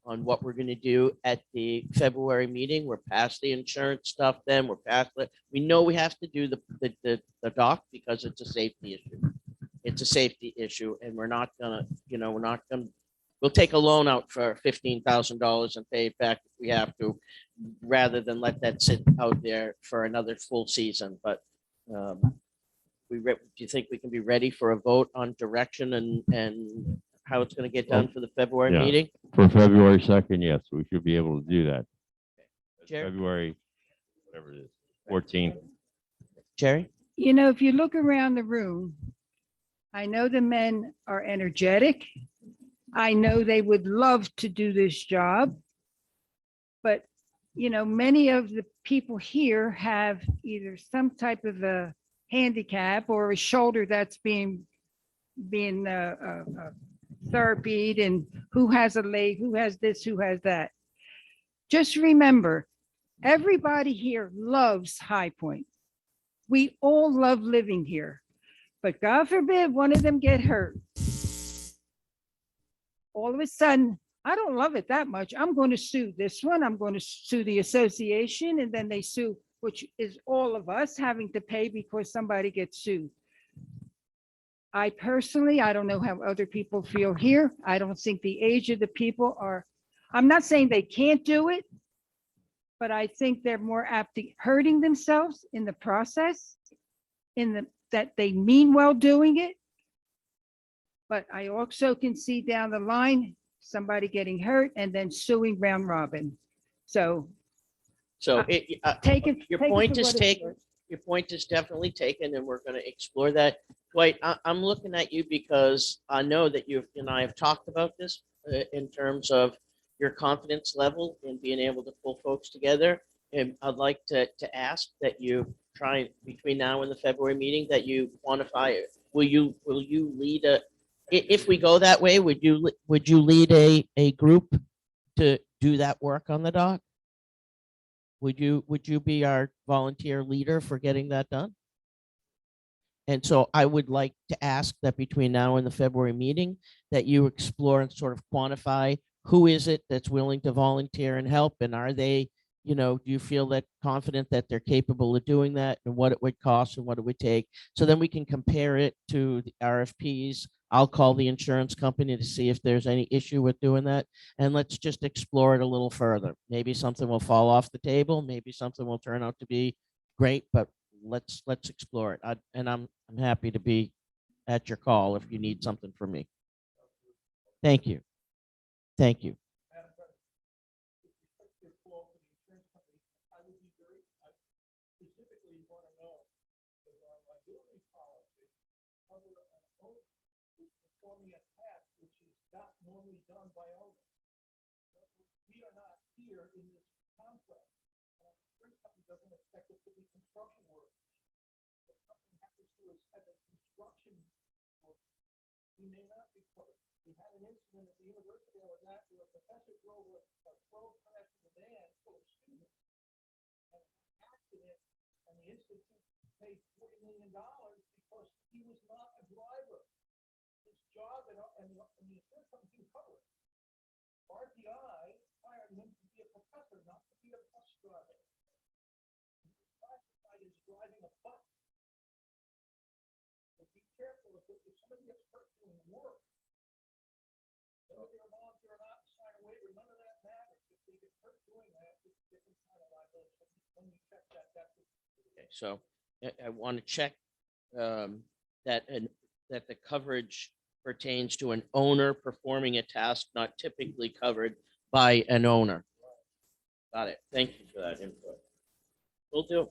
on what we're going to do at the February meeting? We're past the insurance stuff then. We're past it. We know we have to do the dock because it's a safety issue. It's a safety issue, and we're not gonna, we'll take a loan out for $15,000 and pay it back if we have to, rather than let that sit out there for another full season. But do you think we can be ready for a vote on direction and how it's going to get done for the February Yeah. meeting? For February 2nd, yes, we should be able to do that. Jerry? February, whatever it is, 14th. Jerry? If you look around the room, I know the men are energetic. I know they would love to do this job. But, many of the people here have either some type of a handicap or a shoulder that's being therapied, and who has a leg, who has this, who has that. Just remember, everybody here loves High Point. We all love living here, but God forbid one of them get hurt. All of a sudden, I don't love it that much. I'm going to sue this one. I'm going to sue the association, and then they sue, which is all of us having to pay because somebody gets sued. I personally, I don't know how other people feel here. I don't think the age of the people are, I'm not saying they can't do it, but I think they're more apt to hurting themselves in the process, that they mean well doing it. But I also can see down the line, somebody getting hurt and then suing round robin. So take it. Your take it point for is what it's taken. worth. Your point is definitely taken, and we're going to explore that. Dwight, I'm looking at you because I know that you and I have talked about this in terms of your confidence level in being able to pull folks together. And I'd like to ask that you try between now and the February meeting that you quantify it. Will you lead if we go that way, would you lead a group to do that work on the dock? Would you be our volunteer leader for getting that done? And so I would like to ask that between now and the February meeting, that you explore and sort of quantify who is it that's willing to volunteer and help, and are they, do you feel that confident that they're capable of doing that, and what it would cost and what it would take? So then we can compare it to the RFPs. I'll call the insurance company to see if there's any issue with doing that, and let's just explore it a little further. Maybe something will fall off the table. Maybe something will turn out to be great, but let's explore it. I'm happy to be at your call if you need something from me. Thank you. Thank you. Okay, so I want to check that that the coverage pertains to an owner performing a task not typically covered by an owner. Got it. Thank you for that input. Will do.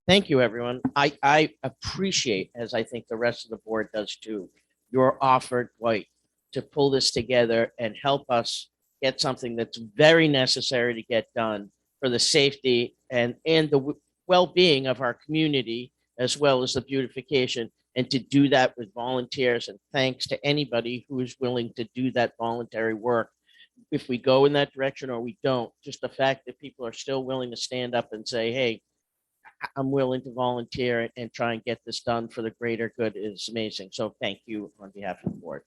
Thank you, everyone. I appreciate, as I think the rest of the board does too, your offer, Dwight, to pull this together and help us get something that's very necessary to get done for the safety and the well-being of our community, as well as the beautification, and to do that with volunteers. And thanks to anybody who is willing to do that voluntary work. If we go in that direction or we don't, just the fact that people are still willing to stand up and say, hey, I'm willing to volunteer and try and get this done for the greater good is amazing. So thank you on behalf of the board.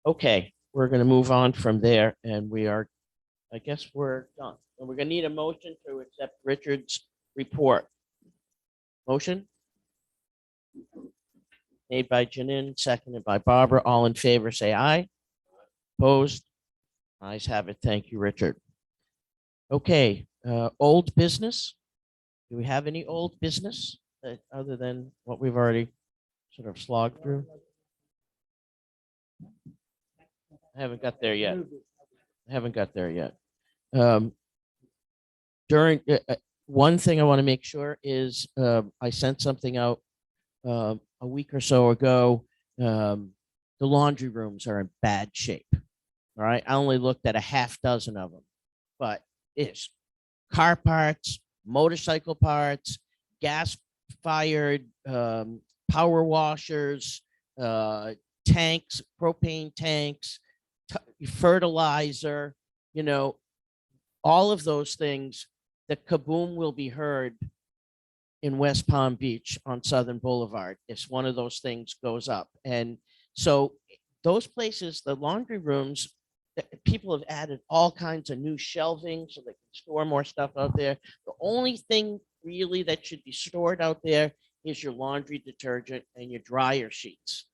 Okay, we're going to move on from there, and I guess we're done. And we're going to need a motion to accept Richard's report. Motion? Made by Janine, seconded by Barbara. All in favor, say aye. Opposed? Ayes have it. Thank you, Richard. Okay, old business. Do we have any old business other than what we've already sort of slogged through? I haven't got there yet. During one thing I want to make sure is I sent something out a week or so ago. The laundry rooms are in bad shape. All right. I only looked at a half dozen of them, but it's car parts, motorcycle parts, gas fired power washers, tanks, propane tanks, fertilizer, all of those things. The kaboom will be heard in West Palm Beach on Southern Boulevard. If one of those things goes up. And so those places, the laundry rooms, people have added all kinds of new shelving so they can store more stuff out there. The only thing really that should be stored out there is your laundry detergent and your dryer sheets,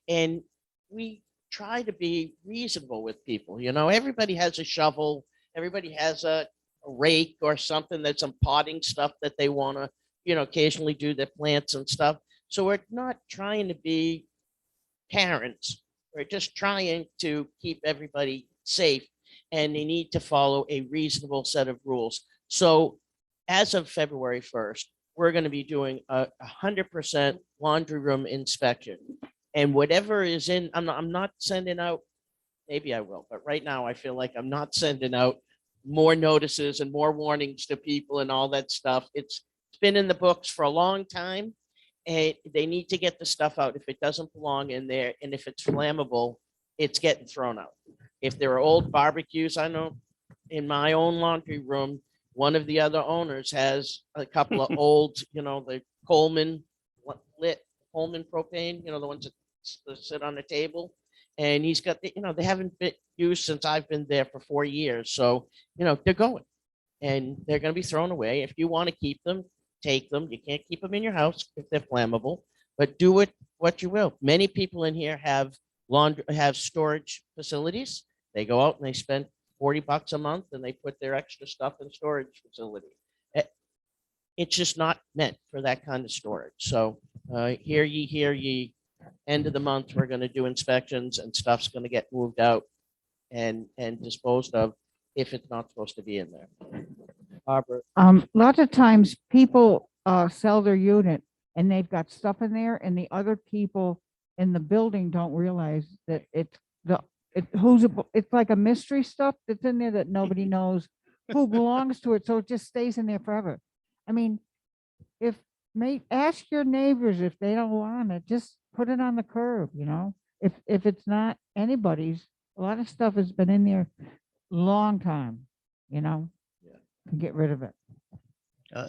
and we try to be reasonable with people. Everybody has a shovel, everybody has a rake or something that's some potting stuff that they want to, occasionally do their plants and stuff. So we're not trying to be parents. We're just trying to keep everybody safe, and they need to follow a reasonable set of rules. So as of February 1st, we're going to be doing a 100% laundry room inspection. And whatever is in, I'm not sending out, maybe I will, but right now I feel like I'm not sending out more notices and more warnings to people and all that stuff. It's been in the books for a long time. And they need to get the stuff out. If it doesn't belong in there, and if it's flammable, it's getting thrown out. If there are old barbecues, I know in my own laundry room, one of the other owners has a couple of old, the Coleman propane, the ones that sit on the table. And he's got, they haven't been used since I've been there for 4 years. So, they're going and they're going to be thrown away. If you want to keep them, take them. You can't keep them in your house if they're flammable, but do it what you will. Many people in here have storage facilities. They go out and they spend $40 a month and they put their extra stuff in storage facility. It's just not meant for that kind of storage. So hear ye, end of the month, we're gonna do inspections and stuff's gonna get moved out and disposed of if it's not supposed to be in there. Barbara, Lots of times people, sell their unit and they've got stuff in there and the other people in the building don't realize that it's like a mystery stuff that's in there that nobody knows who belongs to it. So it just stays in there forever. I mean, ask your neighbors if they don't want it, just put it on the curb, you know? If it's not anybody's, a lot of stuff has been in there long time, you know? Get rid of it.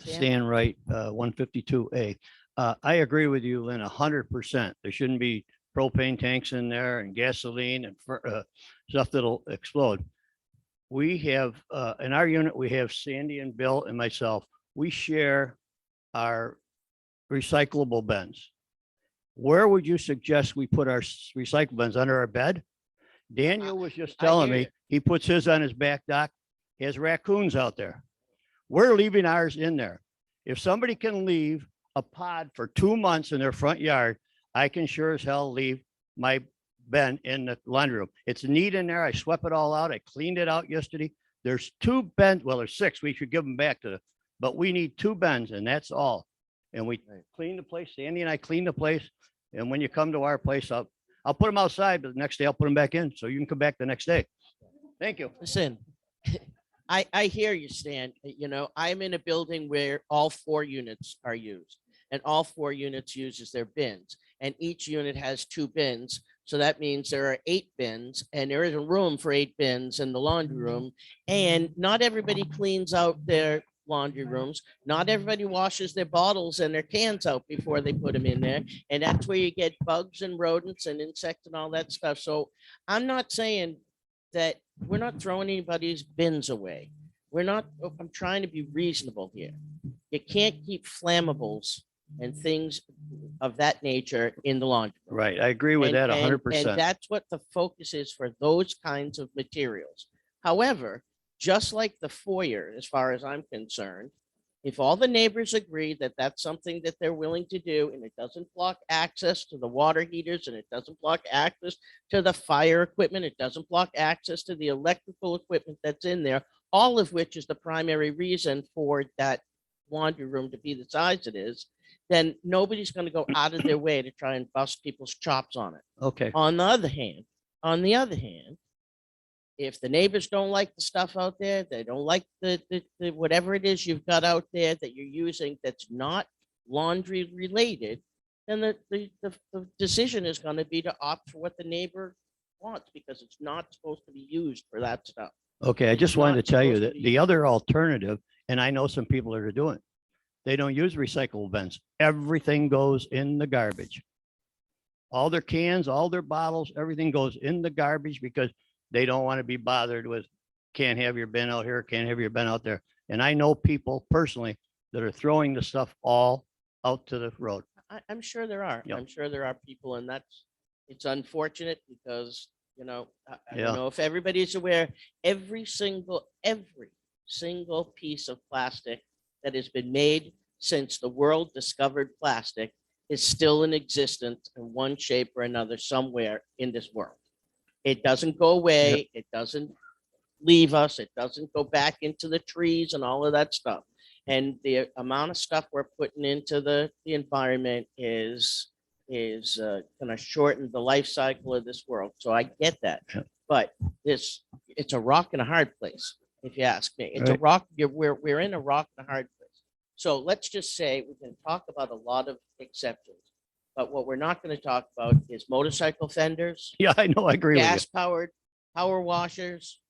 Stan Wright, 152A. I agree with you, Lynn, 100%. There shouldn't be propane tanks in there and gasoline and stuff that'll explode. We have, in our unit, we have Sandy and Bill and myself. We share our recyclable bins. Where would you suggest we put our recycle bins? Under our bed? Daniel was just telling hear me you. he puts his on his back dock. He has raccoons out there. We're leaving ours in there. If somebody can leave a pod for 2 months in their front yard, I can sure as hell leave my bin in the laundry room. It's neat in there. I swept it all out. I cleaned it out yesterday. There's 2 bins. Well, there's 6. We should give them back but we need 2 bins and that's all. And we clean the place. Sandy and I clean the place. And when you come to our place, I'll put them outside, but the next day I'll put them back in. So you can come back the next day. Thank you. listen, I hear you, Stan. You know, I'm in a building where all 4 units are used and all 4 units uses their bins and each unit has 2 bins. So that means there are 8 bins and there isn't room for 8 bins in the laundry room. And not everybody cleans out their laundry rooms. Not everybody washes their bottles and their cans out before they put them in there. And that's where you get bugs and rodents and insects and all that stuff. So I'm not saying that we're not throwing anybody's bins away. I'm trying to be reasonable here. You can't keep flammables and things of that nature in the laundry room. Right. I agree with that And 100%. that's what the focus is for those kinds of materials. However, just like the foyer, as far as I'm concerned, if all the neighbors agree that that's something that they're willing to do and it doesn't block access to the water heaters and it doesn't block access to the fire equipment, it doesn't block access to the electrical equipment that's in there, all of which is the primary reason for that laundry room to be the size it is, then nobody's going to go out of their way to try and bust people's chops on it. Okay. On the other hand, if the neighbors don't like the stuff out there, they don't like the whatever it is you've got out there that you're using that's not laundry related, then the decision is going to be to opt for what the neighbor wants because it's not supposed to be used for that stuff. Okay. I It's just wanted not to tell you supposed that to be the used. other alternative, and I know some people that are doing, they don't use recyclable bins. Everything goes in the garbage. All their cans, all their bottles, everything goes in the garbage because they don't want to be bothered with, can't have your bin out here, can't have your bin out there. And I know people personally that are throwing the stuff all out to the road. I'm sure there are. Yep. I'm sure there are people, and it's unfortunate because, you know, I Yeah. don't know if everybody's aware, every single piece of plastic that has been made since the world discovered plastic is still in existence in one shape or another somewhere in this world. It doesn't go away. It doesn't leave us. It doesn't go back into the trees and all of that stuff. And the amount of stuff we're putting into the environment is going to shorten the life cycle of this world. So I get that. Yeah. But it's a rock and a hard place, if you ask me. It's a Right. rock. We're in a rock and a hard place. So let's just say we can talk about a lot of exceptions. But what we're not going to talk about is motorcycle fenders, Yeah, I know. I agree with gas powered power washers,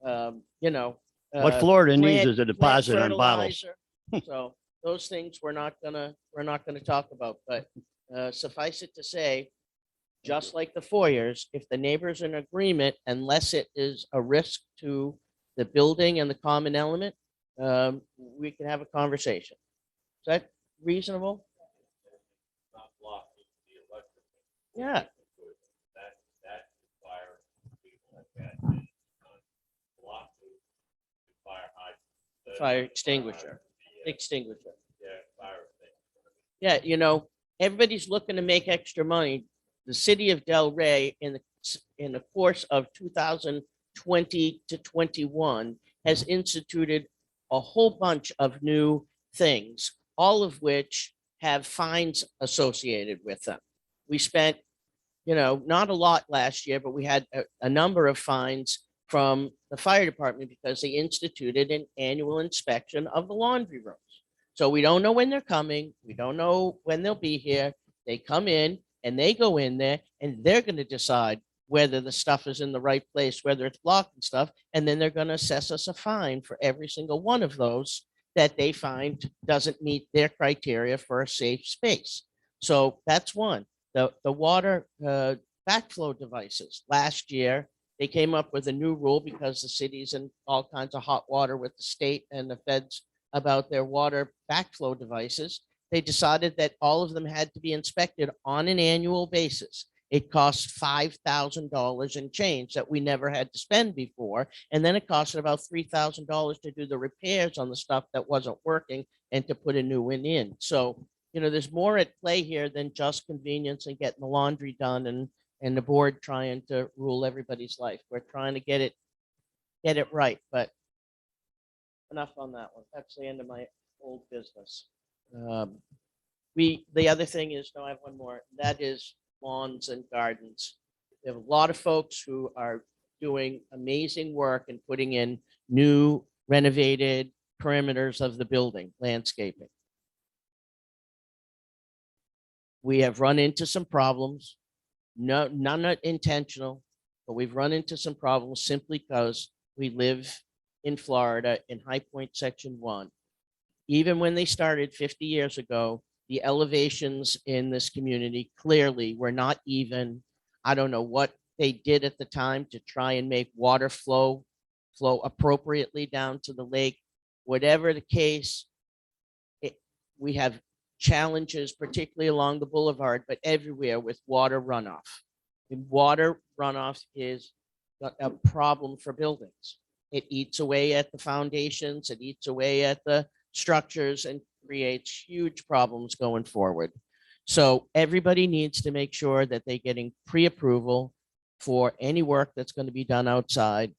you know. you. What Florida needs plant- is a plant deposit on bottles. fertilizer. So those things we're not gonna talk about, but suffice it to say, just like the foyers, if the neighbors are in agreement, unless it is a risk to the building and the common element, we can have a conversation. Is that reasonable? Yeah. Fire extinguisher. Yeah, you know, everybody's looking to make extra money. the city of Del Rey in the course of 2020 to 21 has instituted a whole bunch of new things, all of which have fines associated with them. We spent, not a lot last year, but we had a number of fines from the fire department because they instituted an annual inspection of the laundry rooms. So we don't know when they're coming. We don't know when they'll be here. They come in and they go in there and they're going to decide whether the stuff is in the right place, whether it's blocked and stuff. And then they're going to assess us a fine for every single one of those that they find doesn't meet their criteria for a safe space. So that's one. The water backflow devices. Last year, they came up with a new rule because the city's in all kinds of hot water with the state and the feds about their water backflow devices. They decided that all of them had to be inspected on an annual basis. It cost $5,000 and change that we never had to spend before. And then it costed about $3,000 to do the repairs on the stuff that wasn't working and to put a new one in. So, there's more at play here than just convenience and getting the laundry done and the board trying to rule everybody's life. We're trying to get it right, but enough on that one. That's the end of my old business. The other thing is, no, I have one more. That is lawns and gardens. We have a lot of folks who are doing amazing work and putting in new renovated perimeters of the building, landscaping. We have run into some problems. No, none are intentional, but we've run into some problems simply because we live in Florida in High Point Section 1. Even when they started 50 years ago, the elevations in this community clearly were not even. I don't know what they did at the time to try and make water flow appropriately down to the lake. Whatever the case, we have challenges, particularly along the boulevard, but everywhere with water runoff. And water runoff is a problem for buildings. It eats away at the foundations, it eats away at the structures and creates huge problems going forward. So everybody needs to make sure that they're getting pre-approval for any work that's going to be done outside.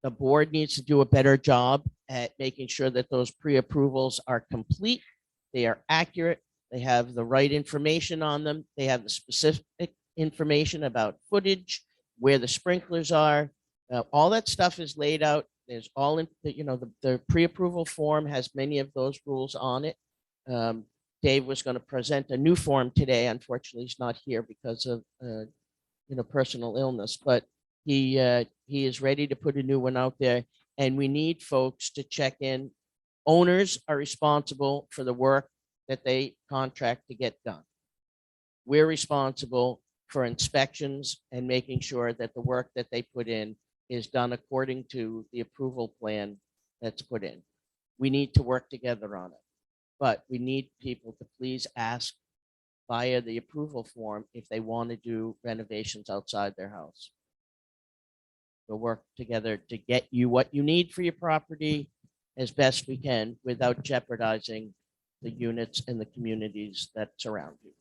The board needs to do a better job at making sure that those pre-approvals are complete, they are accurate, they have the right information on them, they have the specific information about footage, where the sprinklers are, all that stuff is laid out. There's all in, the pre-approval form has many of those rules on it. Dave was going to present a new form today. Unfortunately, he's not here because of, personal illness, but he is ready to put a new one out there. And we need folks to check in. Owners are responsible for the work that they contract to get done. We're responsible for inspections and making sure that the work that they put in is done according to the approval plan that's put in. We need to work together on it, but we need people to please ask via the approval form if they want to do renovations outside their house. We'll work together to get you what you need for your property as best we can without jeopardizing the units and the communities that surround you.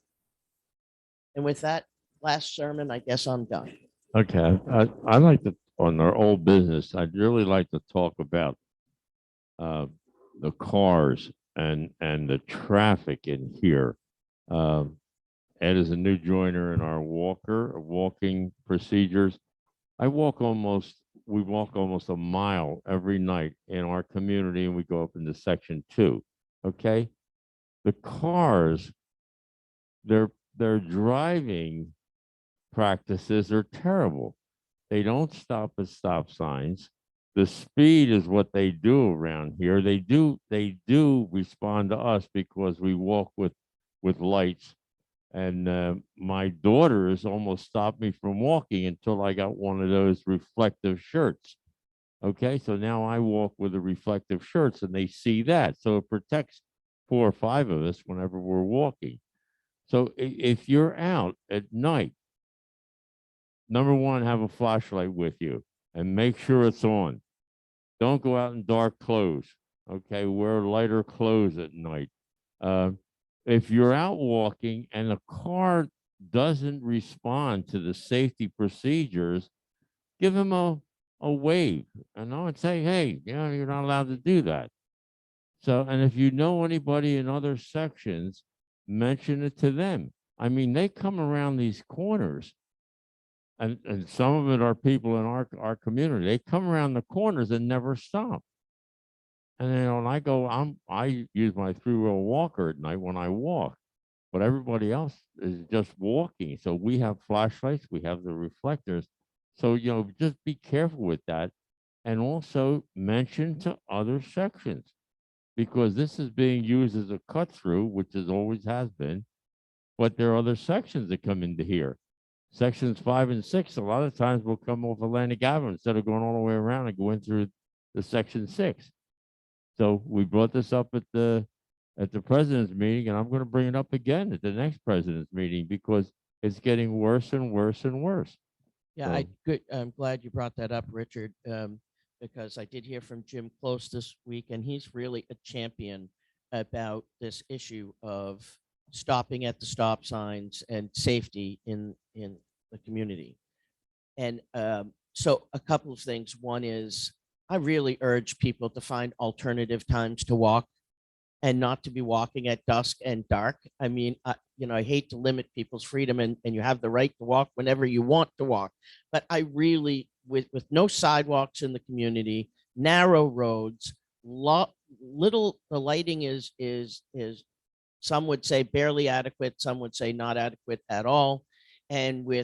And with that last sermon, I guess I'm done. Okay, I'd like to, on our old business, I'd really like to talk about the cars and the traffic in here. Ed is a new joiner in our walking procedures. We walk almost a mile every night in our community, and we go up into section 2. Okay, the cars, their driving practices are terrible. They don't stop at stop signs. The speed is what they do around here. They do respond to us because we walk with lights. And my daughter has almost stopped me from walking until I got one of those reflective shirts. Okay, so now I walk with the reflective shirts and they see that. So it protects 4 or 5 of us whenever we're walking. So if you're out at night, number one, have a flashlight with you and make sure it's on. Don't go out in dark clothes. Okay, wear lighter clothes at night. If you're out walking and a car doesn't respond to the safety procedures, give him a wave, and I would say, hey, you're not allowed to do that. So, and if you know anybody in other sections, mention it to them. I mean, they come around these corners, and some of it are people in our community. They come around the corners and never stop. And then when I use my 3-wheel walker at night when I walk, but everybody else is just walking. So we have flashlights, we have the reflectors. So, just be careful with that. And also mention to other sections, because this is being used as a cut through, which is always has been. But there are other sections that come into here. Sections 5 and 6, a lot of times will come off Atlantic Avenue instead of going all the way around and going through the section 6. So we brought this up at the president's meeting, and I'm going to bring it up again at the next president's meeting because it's getting worse and worse and worse. Yeah, So- I'm glad you brought that up, Richard, because I did hear from Jim Close this week, and he's really a champion about this issue of stopping at the stop signs and safety in the community. And so a couple of things. One is I really urge people to find alternative times to walk and not to be walking at dusk and dark. I mean, I hate to limit people's freedom, and you have the right to walk whenever you want to walk. But I really, with no sidewalks in the community, narrow roads, the lighting is some would say barely adequate, some would say not adequate at all. And we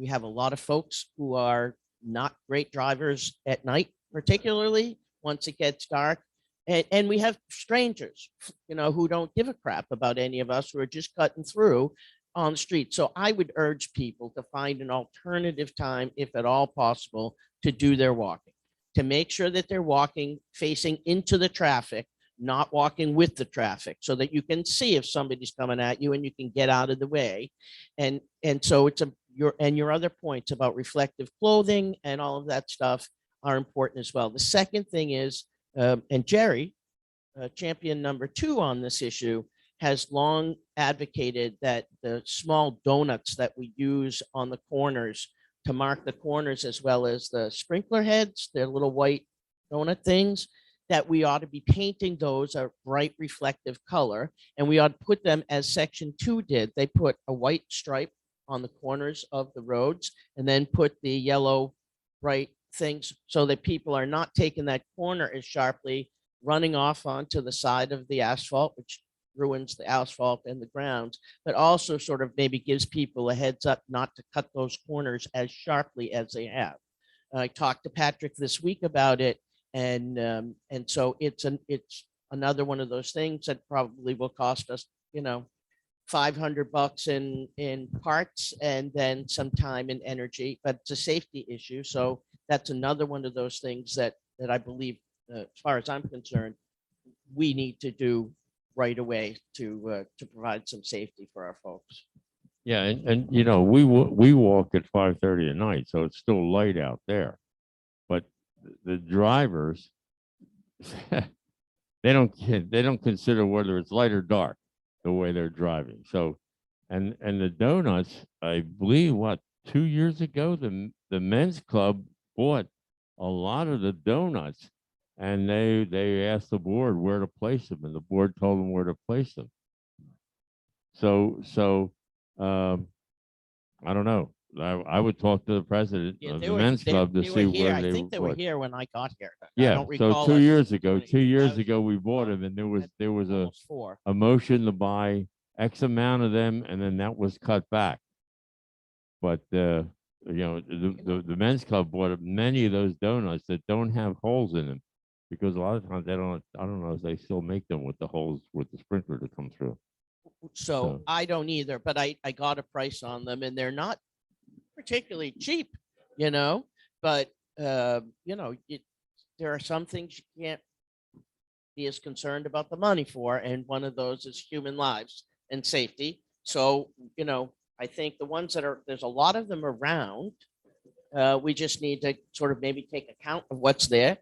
have a lot of folks who are not great drivers at night, particularly once it gets dark. And we have strangers, who don't give a crap about any of us, who are just cutting through on the street. So I would urge people to find an alternative time, if at all possible, to do their walking, to make sure that they're walking facing into the traffic, not walking with the traffic, so that you can see if somebody's coming at you and you can get out of the way. And so your other points about reflective clothing and all of that stuff are important as well. The second thing is, and Jerry, champion number 2 on this issue, has long advocated that the small donuts that we use on the corners to mark the corners, as well as the sprinkler heads, they're little white donut things, that we ought to be painting those a bright reflective color. And we ought to put them as section 2 did. They put a white stripe on the corners of the roads and then put the yellow bright things so that people are not taking that corner as sharply, running off onto the side of the asphalt, which ruins the asphalt and the grounds, but also sort of maybe gives people a heads up not to cut those corners as sharply as they have. I talked to Patrick this week about it, and so it's another one of those things that probably will cost us, $500 in parts and then some time and energy, but it's a safety issue. So that's another one of those things that I believe, as far as I'm concerned, we need to do right away to provide some safety for our folks. Yeah, and we walk at 5:30 at night, so it's still light out there. But the drivers, they don't consider whether it's light or dark the way they're driving. So, and the donuts, I believe, 2 years ago, the men's club bought a lot of the donuts, and they asked the board where to place them, and the board told them where to place them. So I don't know. I would talk to the president Yeah, of they the were- men's they- club to they were see here. where I they think they were bought. here when I got here. I Yeah, don't so recall 2 us years ago, doing it. 2 That years was ago, we bought them, and there was a almost 4. motion to buy X amount of them, and then that was cut back. But the men's club bought many of those donuts that don't have holes in them, because a lot of times I don't know if they still make them with the holes with the sprinkler to come through. So So- I don't either, but I got a price on them, and they're not particularly cheap, but there are some things you can't be as concerned about the money for, and one of those is human lives and safety. So, I think the ones there's a lot of them around. We just need to sort of maybe take account of what's there,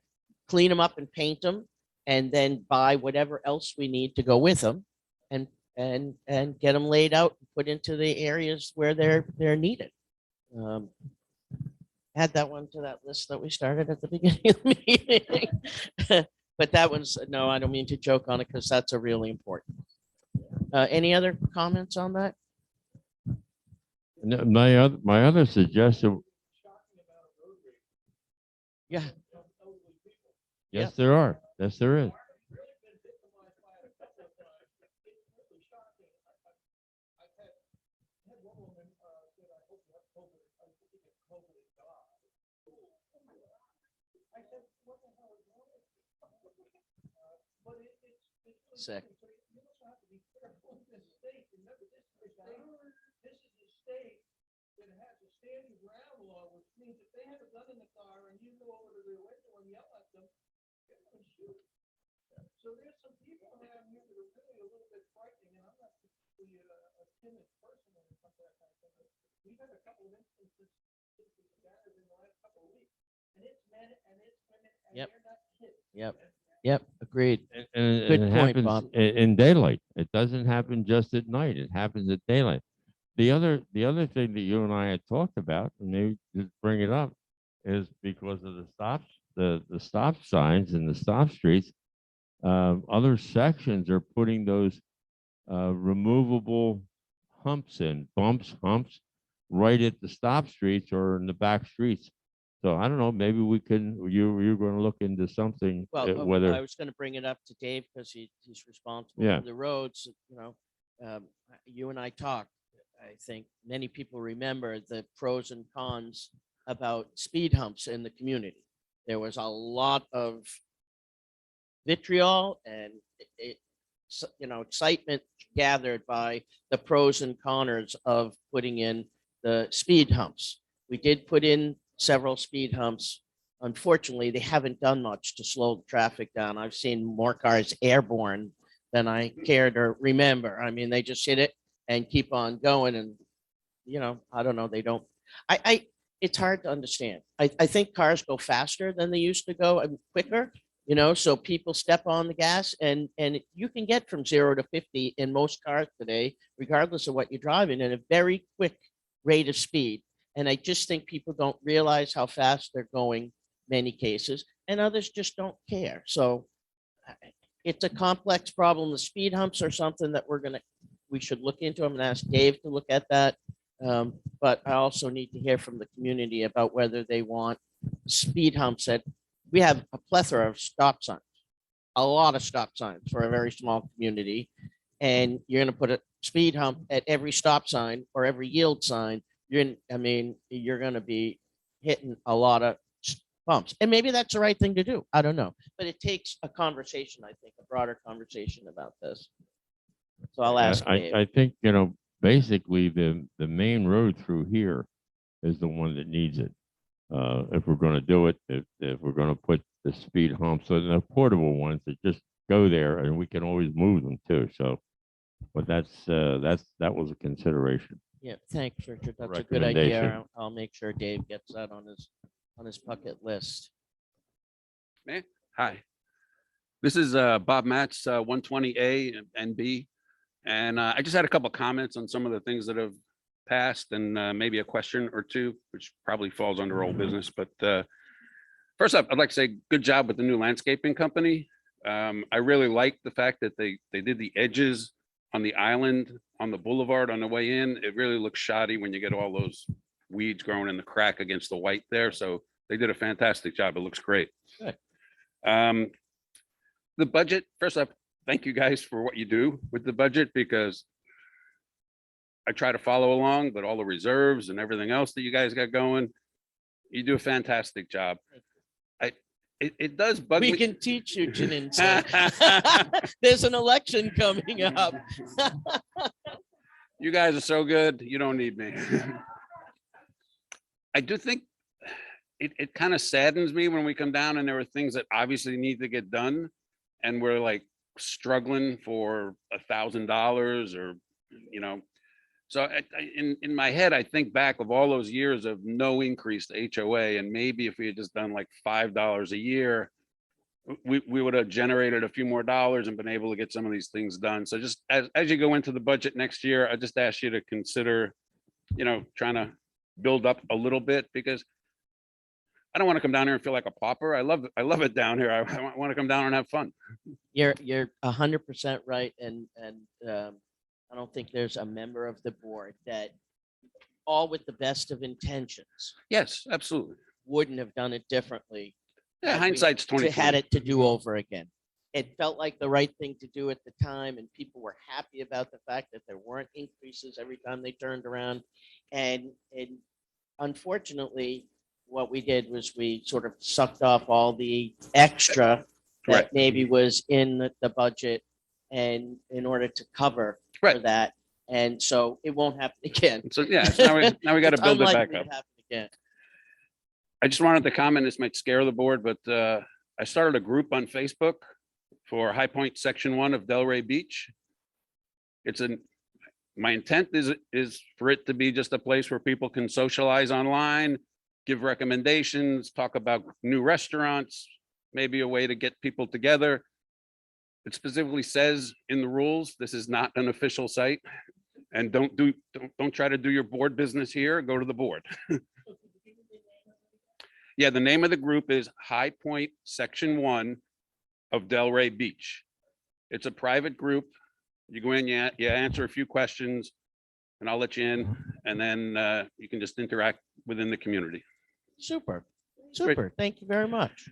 clean them up and paint them, and then buy whatever else we need to go with them, and and get them laid out, and put into the areas where they're needed. Um, Add that one to that list that we started at the beginning of the meeting. But that was, no, I don't mean to joke on it because that's a really important. Any other comments on that? No, my other suggestion, Yeah. yes, there are. Yes, there is. Sick. So there's some people around here that are really a little bit frightening, and I'm not particularly a timid person when it comes to that kind of thing. But we've had a couple of instances since we gathered in the last couple of weeks, and it's men and it's women, and Yep. they're not kids. Yep. Yep. Agreed. And Good it point, happens Bob. in daylight. It doesn't happen just at night. It happens at daylight. The other thing that you and I had talked about, and maybe just bring it up, is because of the stops, the stop signs and the stop streets. Other sections are putting those removable humps in, humps, right at the stop streets or in the back streets. So I don't know, maybe we can, you're going to look into something, Well, I whether, was going to bring it up to Dave because he's responsible Yeah. for the roads. You and I talked. I think many people remember the pros and cons about speed humps in the community. There was a lot of vitriol and excitement gathered by the pros and cons of putting in the speed humps. We did put in several speed humps. Unfortunately, they haven't done much to slow the traffic down. I've seen more cars airborne than I care to remember. I mean, they just hit it and keep on going. And, I don't know. They don't, it's hard to understand. I think cars go faster than they used to go and quicker, so people step on the gas and you can get from 0 to 50 in most cars today, regardless of what you're driving, at a very quick rate of speed. And I just think people don't realize how fast they're going many cases, and others just don't care. So it's a complex problem. The speed humps are something that we should look into. I'm gonna ask Dave to look at that. But I also need to hear from the community about whether they want speed humps we have a plethora of stop signs, a lot of stop signs for a very small community. And you're going to put a speed hump at every stop sign or every yield sign. You're going to be hitting a lot of bumps. And maybe that's the right thing to do. I don't know. But it takes a conversation, I think, a broader conversation about this. So I'll ask Dave. I think, basically the main road through here is the one that needs it. If we're going to do it, if we're going to put the speed humps, so the portable ones that just go there, and we can always move them too. So, but that was a consideration. Yeah, thanks, Richard. That's a good idea. Recommendation. I'll make sure Dave gets that on his bucket list. Hi, this is Bob Matz, 120A and B. And I just had a couple of comments on some of the things that have passed and maybe a question or two, which probably falls under old business. But first up, I'd like to say good job with the new landscaping company. I really like the fact that they did the edges on the island on the boulevard on the way in. It really looks shoddy when you get all those weeds growing in the crack against the white there. So they did a fantastic job. It looks great. Good. The budget, first up, thank you guys for what you do with the budget, because I try to follow along, but all the reserves and everything else that you guys got going, you do a fantastic job. It does bug me. We can teach you, Janine. There's an election coming up. You guys are so good. You don't need me. I do think it kind of saddens me when we come down and there are things that obviously need to get done, and we're like struggling for $1,000 or, So in my head, I think back of all those years of no increase to HOA, and maybe if we had just done like $5 a year, we would have generated a few more dollars and been able to get some of these things done. So just as you go into the budget next year, I just ask you to consider, trying to build up a little bit, because I don't want to come down here and feel like a pauper. I love it down here. I want to come down and have fun. You're 100% right, and I don't think there's a member of the board that, all with the best of intentions, Yes, absolutely. wouldn't have done it differently. Yeah, had we hindsight's had 20/20. it to do over again. It felt like the right thing to do at the time, and people were happy about the fact that there weren't increases every time they turned around. And unfortunately, what we did was we sort of sucked off all the extra that Correct. maybe was in the budget, and in order to cover for Right. that. And so it won't happen again. So yeah, so now we got to It's build it back unlikely up. to happen again. I just wanted to comment, this might scare the board, but I started a group on Facebook for High Point Section 1 of Delray Beach. My intent is for it to be just a place where people can socialize online, give recommendations, talk about new restaurants, maybe a way to get people together. It specifically says in the rules, this is not an official site, and don't try to do your board business here. Go to the board. Yeah, the name of the group is High Point Section 1 of Delray Beach. It's a private group. You go in, you answer a few questions, and I'll let you in, and then you can just interact within the community. Super, super. Thank you very much.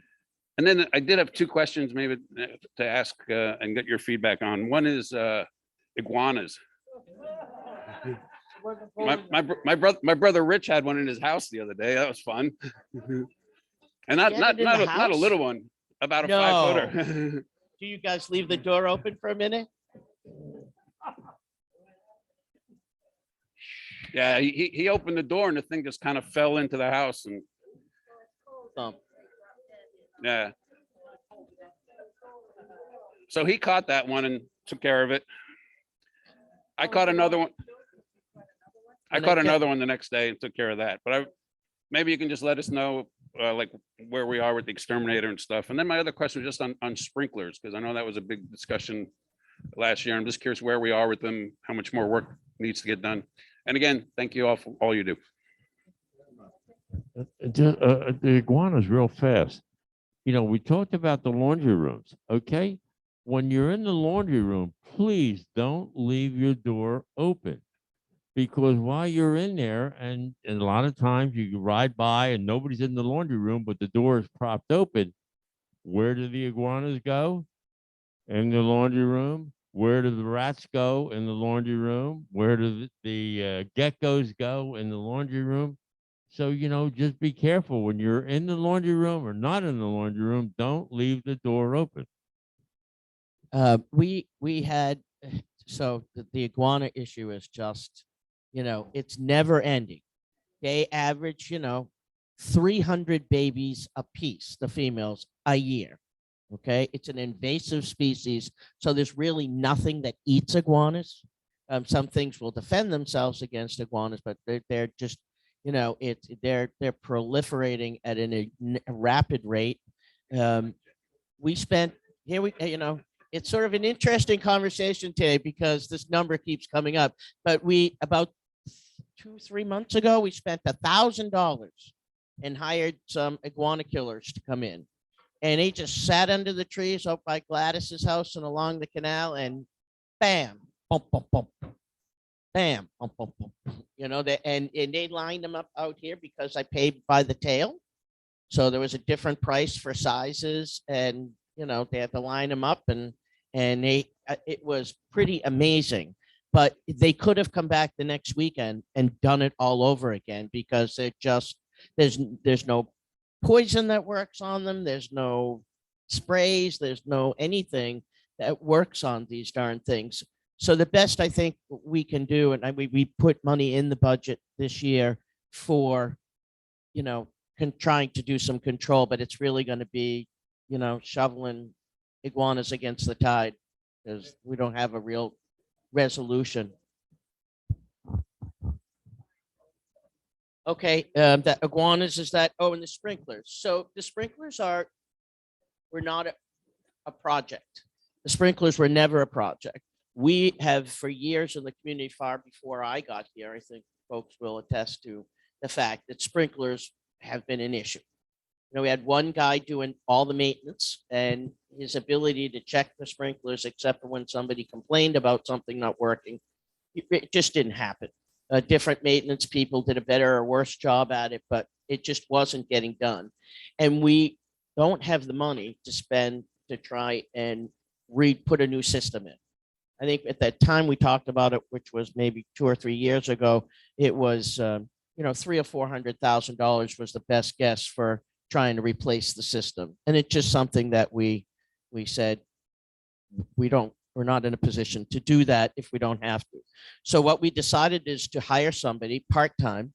And then I did have two questions maybe to ask and get your feedback on. One is iguanas. My brother Rich had one in his house the other day. That was fun. And He had it in the not a house? little one, about a No. 5-footer. Do you guys leave the door open for a minute? Yeah, he opened the door and the thing just kind of fell into the house, and Thump. yeah. So he caught that one and took care of it. I caught another one. I And caught I kept- another one the next day and took care of that. But maybe you can just let us know like where we are with the exterminator and stuff. And then my other question was just on sprinklers, because I know that was a big discussion last year. I'm just curious where we are with them, how much more work needs to get done. And again, thank you all for all you do. The iguanas real fast. We talked about the laundry rooms, okay? When you're in the laundry room, please don't leave your door open. Because while you're in there, and a lot of times you ride by and nobody's in the laundry room, but the door is propped open, where do the iguanas go? In the laundry room. Where do the rats go? In the laundry room. Where do the geckos go? In the laundry room. So, just be careful when you're in the laundry room or not in the laundry room. Don't leave the door open. We had, so the iguana issue is just, it's never ending. They average, 300 babies a piece, the females, a year. Okay, it's an invasive species, so there's really nothing that eats iguanas. Some things will defend themselves against iguanas, but they're just, they're proliferating at a rapid rate. We spent it's sort of an interesting conversation today because this number keeps coming up. But about 2-3 months ago, we spent $1,000 and hired some iguana killers to come in. And they just sat under the trees up by Gladys's house and along the canal, and bam, bump, bump, bump, bam, bump, bump, bump. And they lined them up out here because I paid by the tail. So there was a different price for sizes, and they had to line them up, and it was pretty amazing. But they could have come back the next weekend and done it all over again, because there's no poison that works on them. There's no sprays. There's no anything that works on these darn things. So the best I think we can do, and we put money in the budget this year for, trying to do some control, but it's really going to be, shoveling iguanas against the tide, because we don't have a real resolution. Okay, the iguanas is that, and the sprinklers. So the sprinklers are were not a project. The sprinklers were never a project. We have for years in the community, far before I got here, I think folks will attest to the fact that sprinklers have been an issue. You know, we had one guy doing all the maintenance, and his ability to check the sprinklers, except for when somebody complained about something not working, it just didn't happen. Different maintenance people did a better or worse job at it, but it just wasn't getting done. And we don't have the money to spend to try and put a new system in. I think at that time we talked about it, which was maybe 2 or 3 years ago, it was, $300,000 or $400,000 was the best guess for trying to replace the system. And it's just something that we said, we're not in a position to do that if we don't have to. So what we decided is to hire somebody part-time,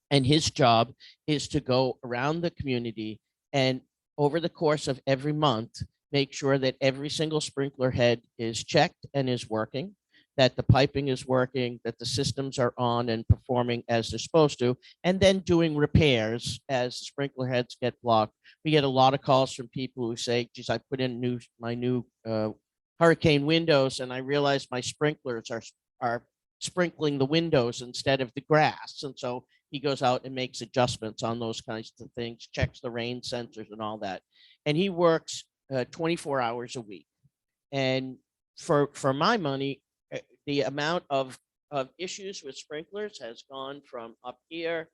and his job is to go around the community and over the course of every month, make sure that every single sprinkler head is checked and is working, that the piping is working, that the systems are on and performing as they're supposed to, and then doing repairs as the sprinkler heads get blocked. We get a lot of calls from people who say, geez, I put in my new hurricane windows and I realized my sprinklers are sprinkling the windows instead of the grass. And so he goes out and makes adjustments on those kinds of things, checks the rain sensors and all that. And he works 24 hours a week. And for my money, the amount of issues with sprinklers has gone from up here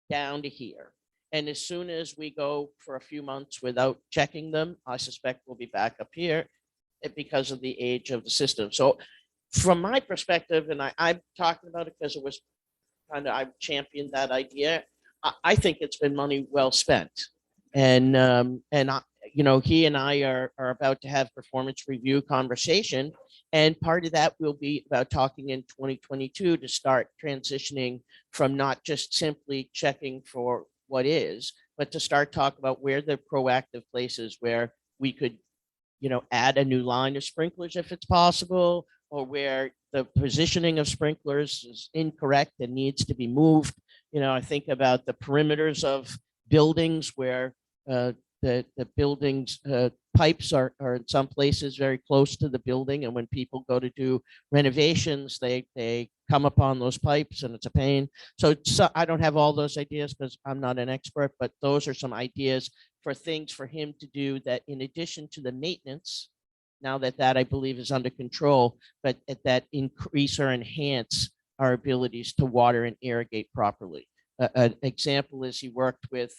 down to here. And as soon as we go for a few months without checking them, I suspect we'll be back up here because of the age of the system. So from my perspective, and I'm talking about it because it was I championed that idea. I think it's been money well spent. And he and I are about to have performance review conversation. And part of that will be about talking in 2022 to start transitioning from not just simply checking for what is, but to start talking about where the proactive places where we could, add a new line of sprinklers if it's possible, or where the positioning of sprinklers is incorrect and needs to be moved. I think about the perimeters of buildings where the buildings pipes are in some places very close to the building, and when people go to do renovations, they come upon those pipes and it's a pain. So I don't have all those ideas because I'm not an expert, but those are some ideas for things for him to do that in addition to the maintenance, now that I believe is under control, but that increase or enhance our abilities to water and irrigate properly. An example is he worked with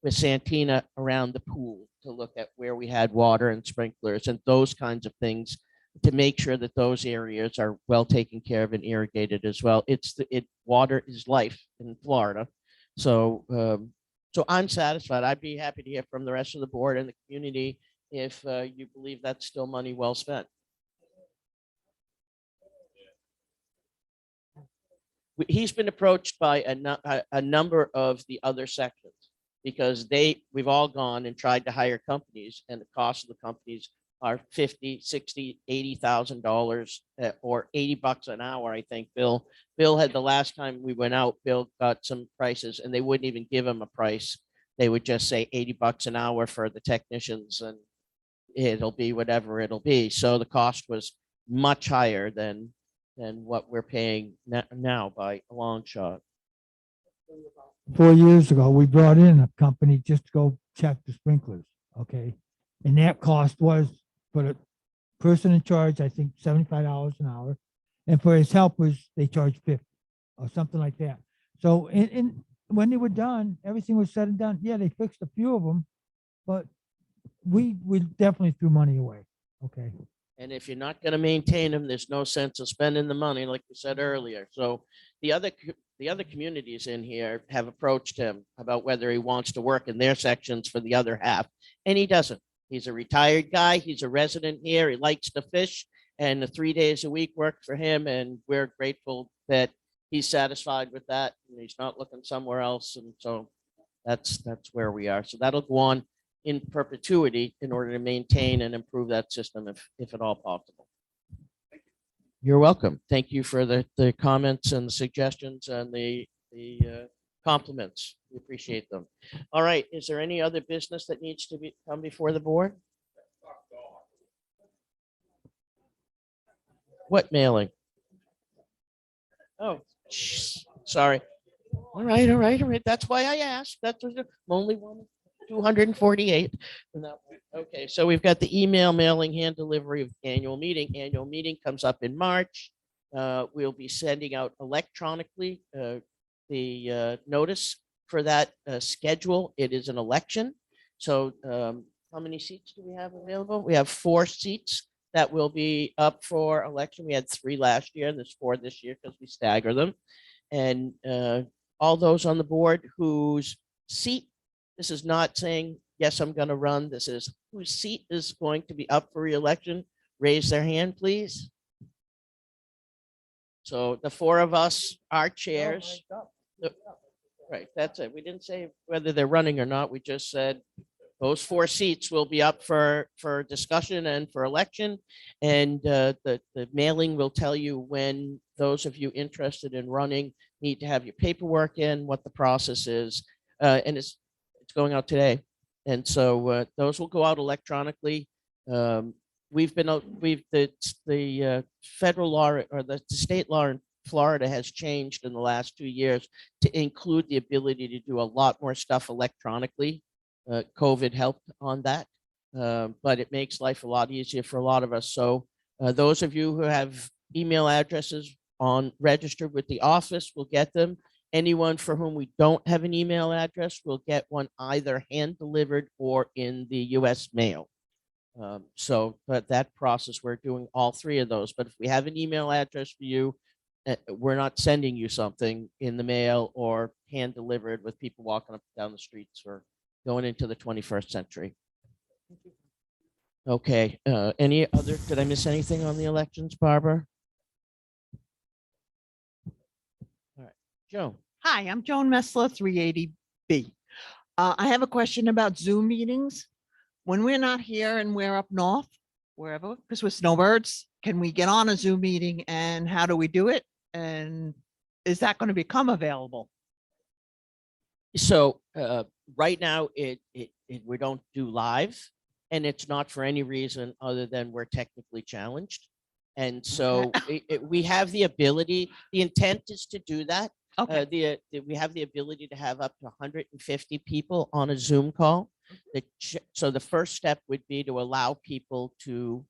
Santina around the pool to look at where we had water and sprinklers and those kinds of things to make sure that those areas are well taken care of and irrigated as well. Water is life in Florida. So I'm satisfied. I'd be happy to hear from the rest of the board and the community if you believe that's still money well spent. He's been approached by a number of the other sections because we've all gone and tried to hire companies, and the cost of the companies are $50,000, $60,000, $80,000 or $80 an hour. I think Bill had the last time we went out, Bill got some prices and they wouldn't even give him a price. They would just say $80 an hour for the technicians and it'll be whatever it'll be. So the cost was much higher than what we're paying now by a long shot. 4 years ago, we brought in a company just to go check the sprinklers, okay? And that cost was for the person in charge, I think $75 an hour. And for his helpers, they charged 50 or something like that. So when they were done, everything was said and done. Yeah, they fixed a few of them, but we definitely threw money away, okay? And if you're not going to maintain them, there's no sense of spending the money, like we said earlier. So the other communities in here have approached him about whether he wants to work in their sections for the other half, and he doesn't. He's a retired guy. He's a resident here. He likes to fish, and the 3 days a week work for him, and we're grateful that he's satisfied with that, and he's not looking somewhere else. And so that's where we are. So that'll go on in perpetuity in order to maintain and improve that system if at all possible. You're welcome. Thank you for the comments and the suggestions and the compliments. We appreciate them. All right, is there any other business that needs to come before the board? What mailing? Oh, sorry. All right, all right, all right. That's why I asked. That's I'm only one, 248. Okay, so we've got the email mailing hand delivery of annual meeting. Annual meeting comes up in March. We'll be sending out electronically the notice for that schedule. It is an election. So how many seats do we have available? We have 4 seats that will be up for election. We had 3 last year. There's 4 this year because we stagger them. And all those on the board whose seat, this is not saying, yes, I'm going to run. This is whose seat is going to be up for reelection. Raise their hand, please. So the 4 of us are chairs. Right, that's it. We didn't say whether they're running or not. We just said those 4 seats will be up for discussion and for election. And the mailing will tell you when those of you interested in running need to have your paperwork in, what the process is. And it's going out today. And so those will go out electronically. The federal law or the state law in Florida has changed in the last 2 years to include the ability to do a lot more stuff electronically. COVID helped on that, but it makes life a lot easier for a lot of us. So those of you who have email addresses registered with the office will get them. Anyone for whom we don't have an email address will get one either hand delivered or in the US mail. But that process, we're doing all 3 of those. But if we have an email address for you, we're not sending you something in the mail or hand delivered with people walking up and down the streets or going into the 21st century. Okay, did I miss anything on the elections, Barbara? All right, Joan. Hi, I'm Joan Messler, 380B. I have a question about Zoom meetings. When we're not here and we're up north, wherever, because we're snowbirds, can we get on a Zoom meeting and how do we do it? And is that going to become available? So right now, we don't do live, and it's not for any reason other than we're technically challenged. And so we have the ability, the intent is to do that. Okay. We have the ability to have up to 150 people on a Zoom call. So the first step would be to allow people to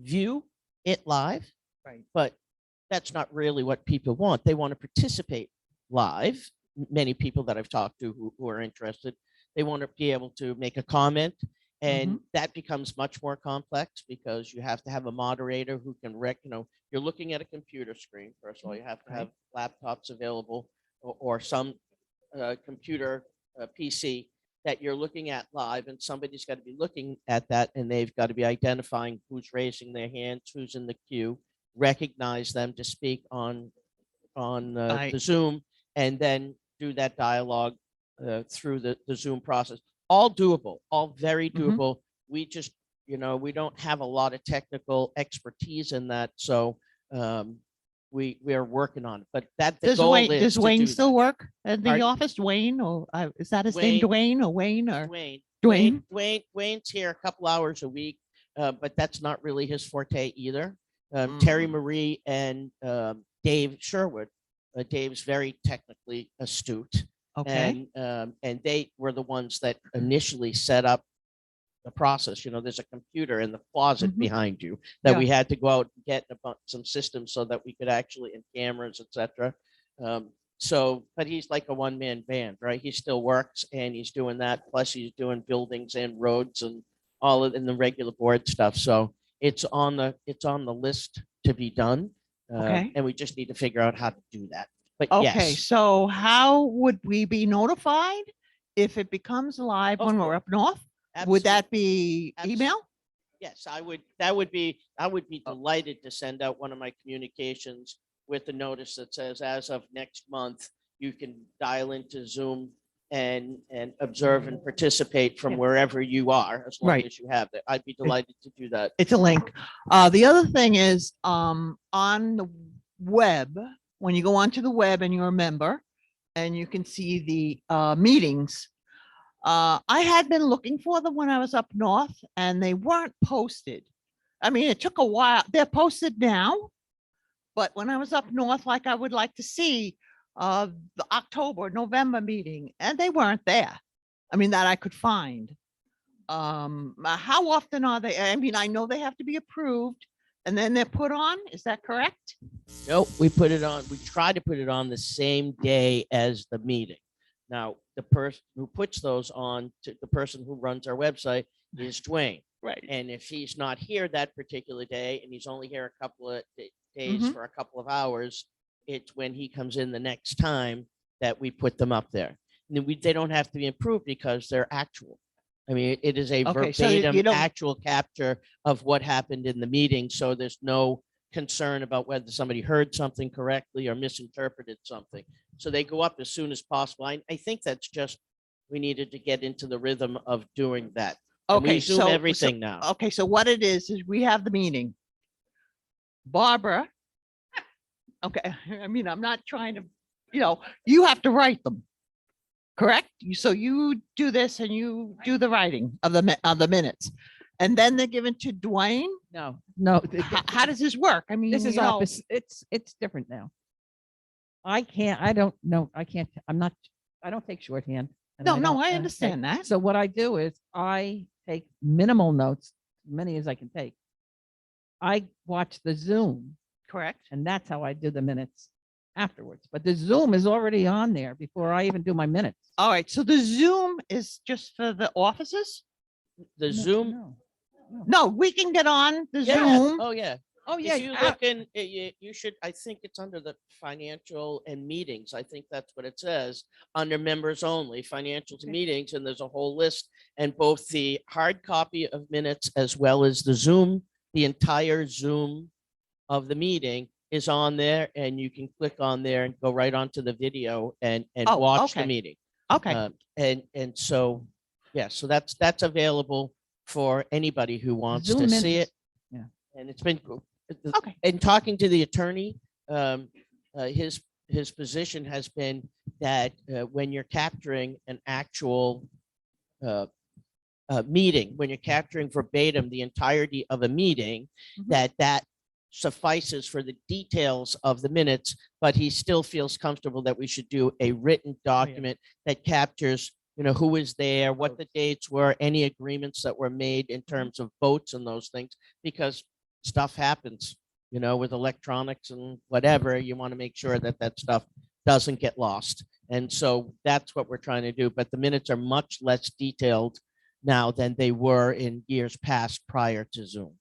view it live. Right. But that's not really what people want. They want to participate live. Many people that I've talked to who are interested, they want to be able to make a comment. And that becomes much more complex because you have to have a moderator who can you're looking at a computer screen. First of all, you have to have laptops available or some computer PC that you're looking at live, and somebody's got to be looking at that, and they've got to be identifying who's raising their hands, who's in the queue, recognize them to speak on the Zoom, and then do that dialogue through the Zoom process. All doable, all very doable. We just, we don't have a lot of technical expertise in that. So we are working on it, but the goal is Does Wayne still work at the Pardon? office? Dwayne, or is that his name? Dwayne or Wayne or Dwayne. Dwayne? Wayne's here a couple hours a week, but that's not really his forte either. Terry Marie and Dave Sherwood. Dave's very technically astute. Okay. And they were the ones that initially set up the process. There's a computer in the closet behind you that we had to go out and get some systems so that we could actually, and cameras, etc. But he's like a one-man band, right? He still works and he's doing that. Plus he's doing buildings and roads and all of in the regular board stuff. So it's on the list to be done. And we just need to figure out how to do that. But Okay, yes. so how would we be notified if it becomes live when we're up north? Would that be email? Yes, I would. I would be delighted to send out one of my communications with a notice that says, as of next month, you can dial into Zoom and observe and participate from wherever you are, as long as you have it. I'd be delighted to do that. It's a link. The other thing is on the web, when you go onto the web and you're a member, and you can see the meetings. I had been looking for them when I was up north and they weren't posted. I mean, it took a while. They're posted now. But when I was up north, like I would like to see the October, November meeting, and they weren't there. I mean, that I could find. How often are they? I mean, I know they have to be approved and then they're put on. Is that correct? Nope, we put it on, we try to put it on the same day as the meeting. Now, the person who puts those on, to the person who runs our website is Dwayne. Right. And if he's not here that particular day and he's only here a couple of days Mhm. for a couple of hours, it's when he comes in the next time that we put them up there. And then they don't have to be improved because they're actual. I mean, it is a Okay, so you verbatim don't- actual capture of what happened in the meeting. So there's no concern about whether somebody heard something correctly or misinterpreted something. So they go up as soon as possible. I think that's just, we needed to get into the rhythm of doing that. And Okay, we Zoom so everything now. Okay, so what it is we have the meeting. Barbara. Okay, I mean, I'm not trying to, you have to write them. Correct? So you do this and you do the writing of the minutes. And then they're given to Dwayne? No. How does this work? I mean, This is you know, opposite. It's different now. I don't know. I don't take shorthand. and No, I no, don't, I take- understand that. So what I do is I take minimal notes, many as I can take. I watch the Zoom Correct? and that's how I do the minutes afterwards. But the Zoom is already on there before I even do my minutes. All right, so the Zoom is just for the offices? The No, Zoom. no. No, we can get on the Yeah. Zoom. Oh, yeah. Oh, yeah. If you look in, you should, I think it's under the financial and meetings. I think that's what it says, under members only, financials and meetings, and there's a whole list. And both the hard copy of minutes as well as the Zoom, the entire Zoom of the meeting is on there, and you can click on there and go right onto the video and Oh, watch the okay. meeting. Okay, And so, yeah, so that's available for anybody who wants Zoom to minutes see is- it. yeah. And it's been, okay. in talking to the attorney, his position has been that when you're capturing an actual meeting, when you're capturing verbatim the entirety of a meeting, Mhm. that suffices for the details of the minutes, but he still feels comfortable that we should do a written document that captures, who was there, what the dates were, any agreements that were made in terms of votes and those things, because stuff happens, with electronics and whatever. You want to make sure that that stuff doesn't get lost. And so that's what we're trying to do. But the minutes are much less detailed now than they were in years past prior to Zoom.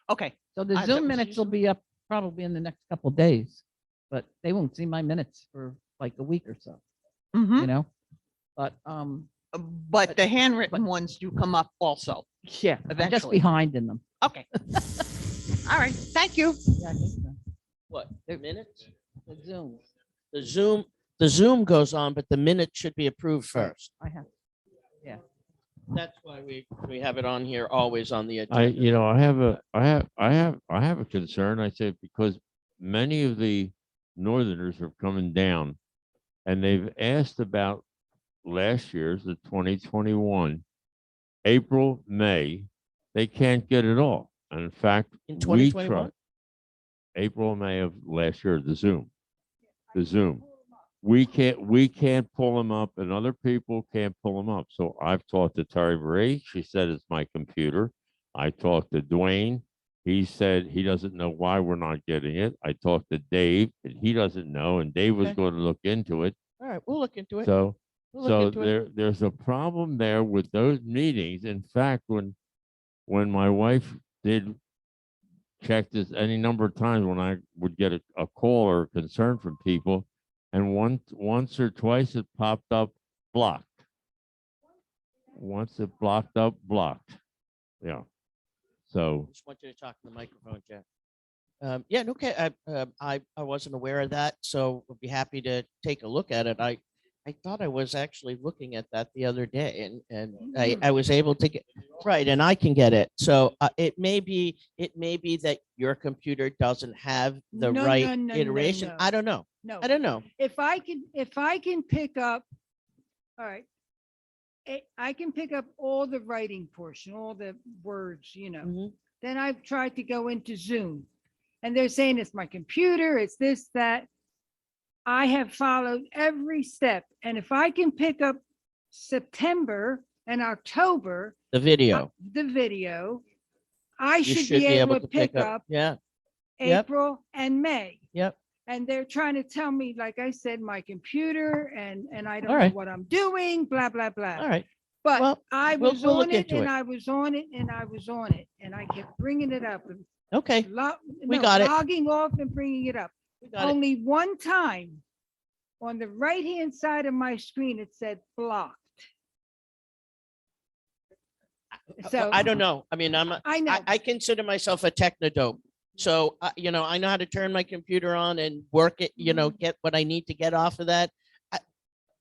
Okay. So the that Zoom was minutes will be up probably in the next couple of days, but they won't see my minutes for like a week or so, Mhm. you know? But, But the handwritten ones do come up also. yeah, I'm just Eventually. behind in them. Okay. All right, thank you. Yeah, I think so. What, the minutes? The Zoom, The Zoom goes on, but the minutes should be approved first. I have, That's why we have it on here, always on the I, agenda. I have a concern. I said, because many of the northerners are coming down and they've asked about last year's, the 2021, April, May, they can't get it all. And in fact, In we 2021? tried April, May of last year, the Zoom. We can't pull them up and other people can't pull them up. So I've talked to Terry Marie. She said it's my computer. I talked to Dwayne. He said he doesn't know why we're not getting it. I talked to Dave and he doesn't know. And Dave was Okay. going to look into it. All right, we'll look into it. So, We'll look so into it. there's a problem there with those meetings. In fact, when my wife did check this any number of times when I would get a call or a concern from people, and once or twice it popped up blocked. Once it blocked up, blocked. Yeah. So Just want you to talk to the microphone, Jeff. Yeah, okay, I wasn't aware of that, so we'll be happy to take a look at it. I thought I was actually looking at that the other day and I was able to get, right, and I can get it. So it may be that your computer doesn't have the No, right no, no, no, iteration. no. I don't know. No. I don't know. If I can pick up, all right. I can pick up all the writing portion, all the words, Mhm. Then I've tried to go into Zoom and they're saying it's my computer, it's this, that. I have followed every step. And if I can pick up September and October, The video. the video, I You should be able to pick up Yeah, Yep. April and May. yep. And they're trying to tell me, like I said, my computer and I All don't know right. what I'm doing, blah, blah, blah. All right. But Well, I we'll- was we'll look on it into and it. I was on it and I was on it and I kept bringing it up and Okay, We no, got it. logging off and bringing it up. we got it. Only one time on the right-hand side of my screen, it said blocked. So I don't know. I mean, I know. I consider myself a technodope. So, I know how to turn my computer on and work it, get what I need to get off of that.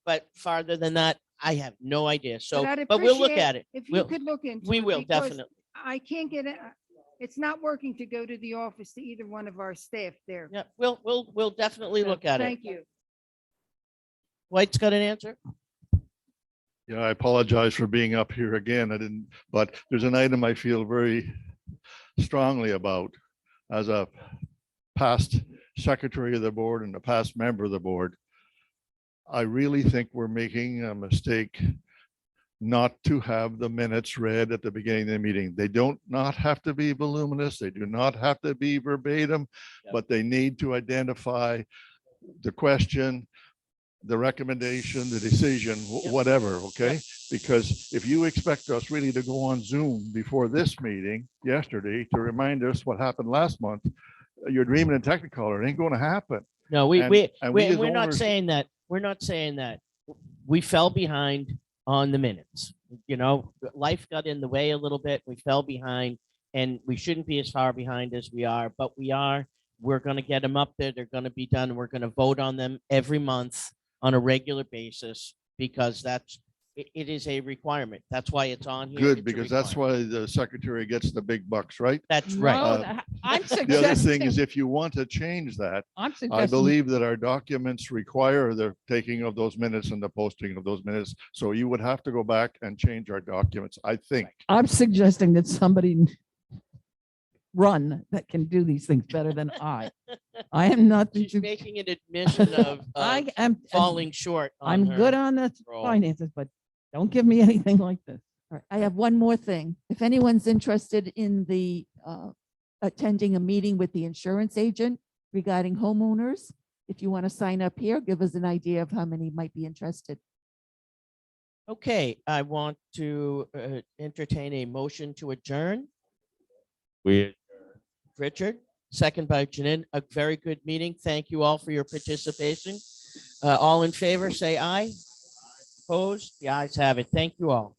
But farther than that, I have no idea. So, I'd but we'll look appreciate at it. If you We'll- could look into We it, will, because definitely. I can't get it. It's not working to go to the office to either one of our staff there. Yeah, we'll definitely So, look at it. Thank you. White's got an answer? Yeah, I apologize for being up here again. I didn't, but there's an item I feel very strongly about as a past secretary of the board and a past member of the board. I really think we're making a mistake not to have the minutes read at the beginning of the meeting. They don't not have to be voluminous. They do not have to be verbatim, Yep. but they need to identify the question, the recommendation, the decision, Yep. whatever, okay? Because if you expect us really to go on Zoom before this meeting yesterday to remind us what happened last month, you're dreaming in Technicolor. It ain't going to happen. No, And- and we as we're not owners- saying that. We're not saying that. We fell behind on the minutes. Life got in the way a little bit. We fell behind and we shouldn't be as far behind as we are, but we are. We're going to get them up there. They're going to be done. We're going to vote on them every month on a regular basis because it is a requirement. That's why it's on here. Good, It's a because that's requirement. why the secretary gets the big bucks, right? That's right. No, I'm The other thing is suggesting, if you want to change that, I'm I suggesting, believe that our documents require the taking of those minutes and the posting of those minutes. So you would have to go back and change our documents, I think. I'm suggesting that somebody run that can do these things better than I. I am not. the She's making an admission of I am. falling short. on I'm good her on the role. finances, but don't give me anything like this. All right, I have one more thing. If anyone's interested in the attending a meeting with the insurance agent regarding homeowners, if you want to sign up here, give us an idea of how many might be interested. Okay, I want to entertain a motion to adjourn. We Richard, second by Janine. A very good meeting. Thank you all for your participation. All in favor, say aye. Opposed? The ayes have it. Thank you all.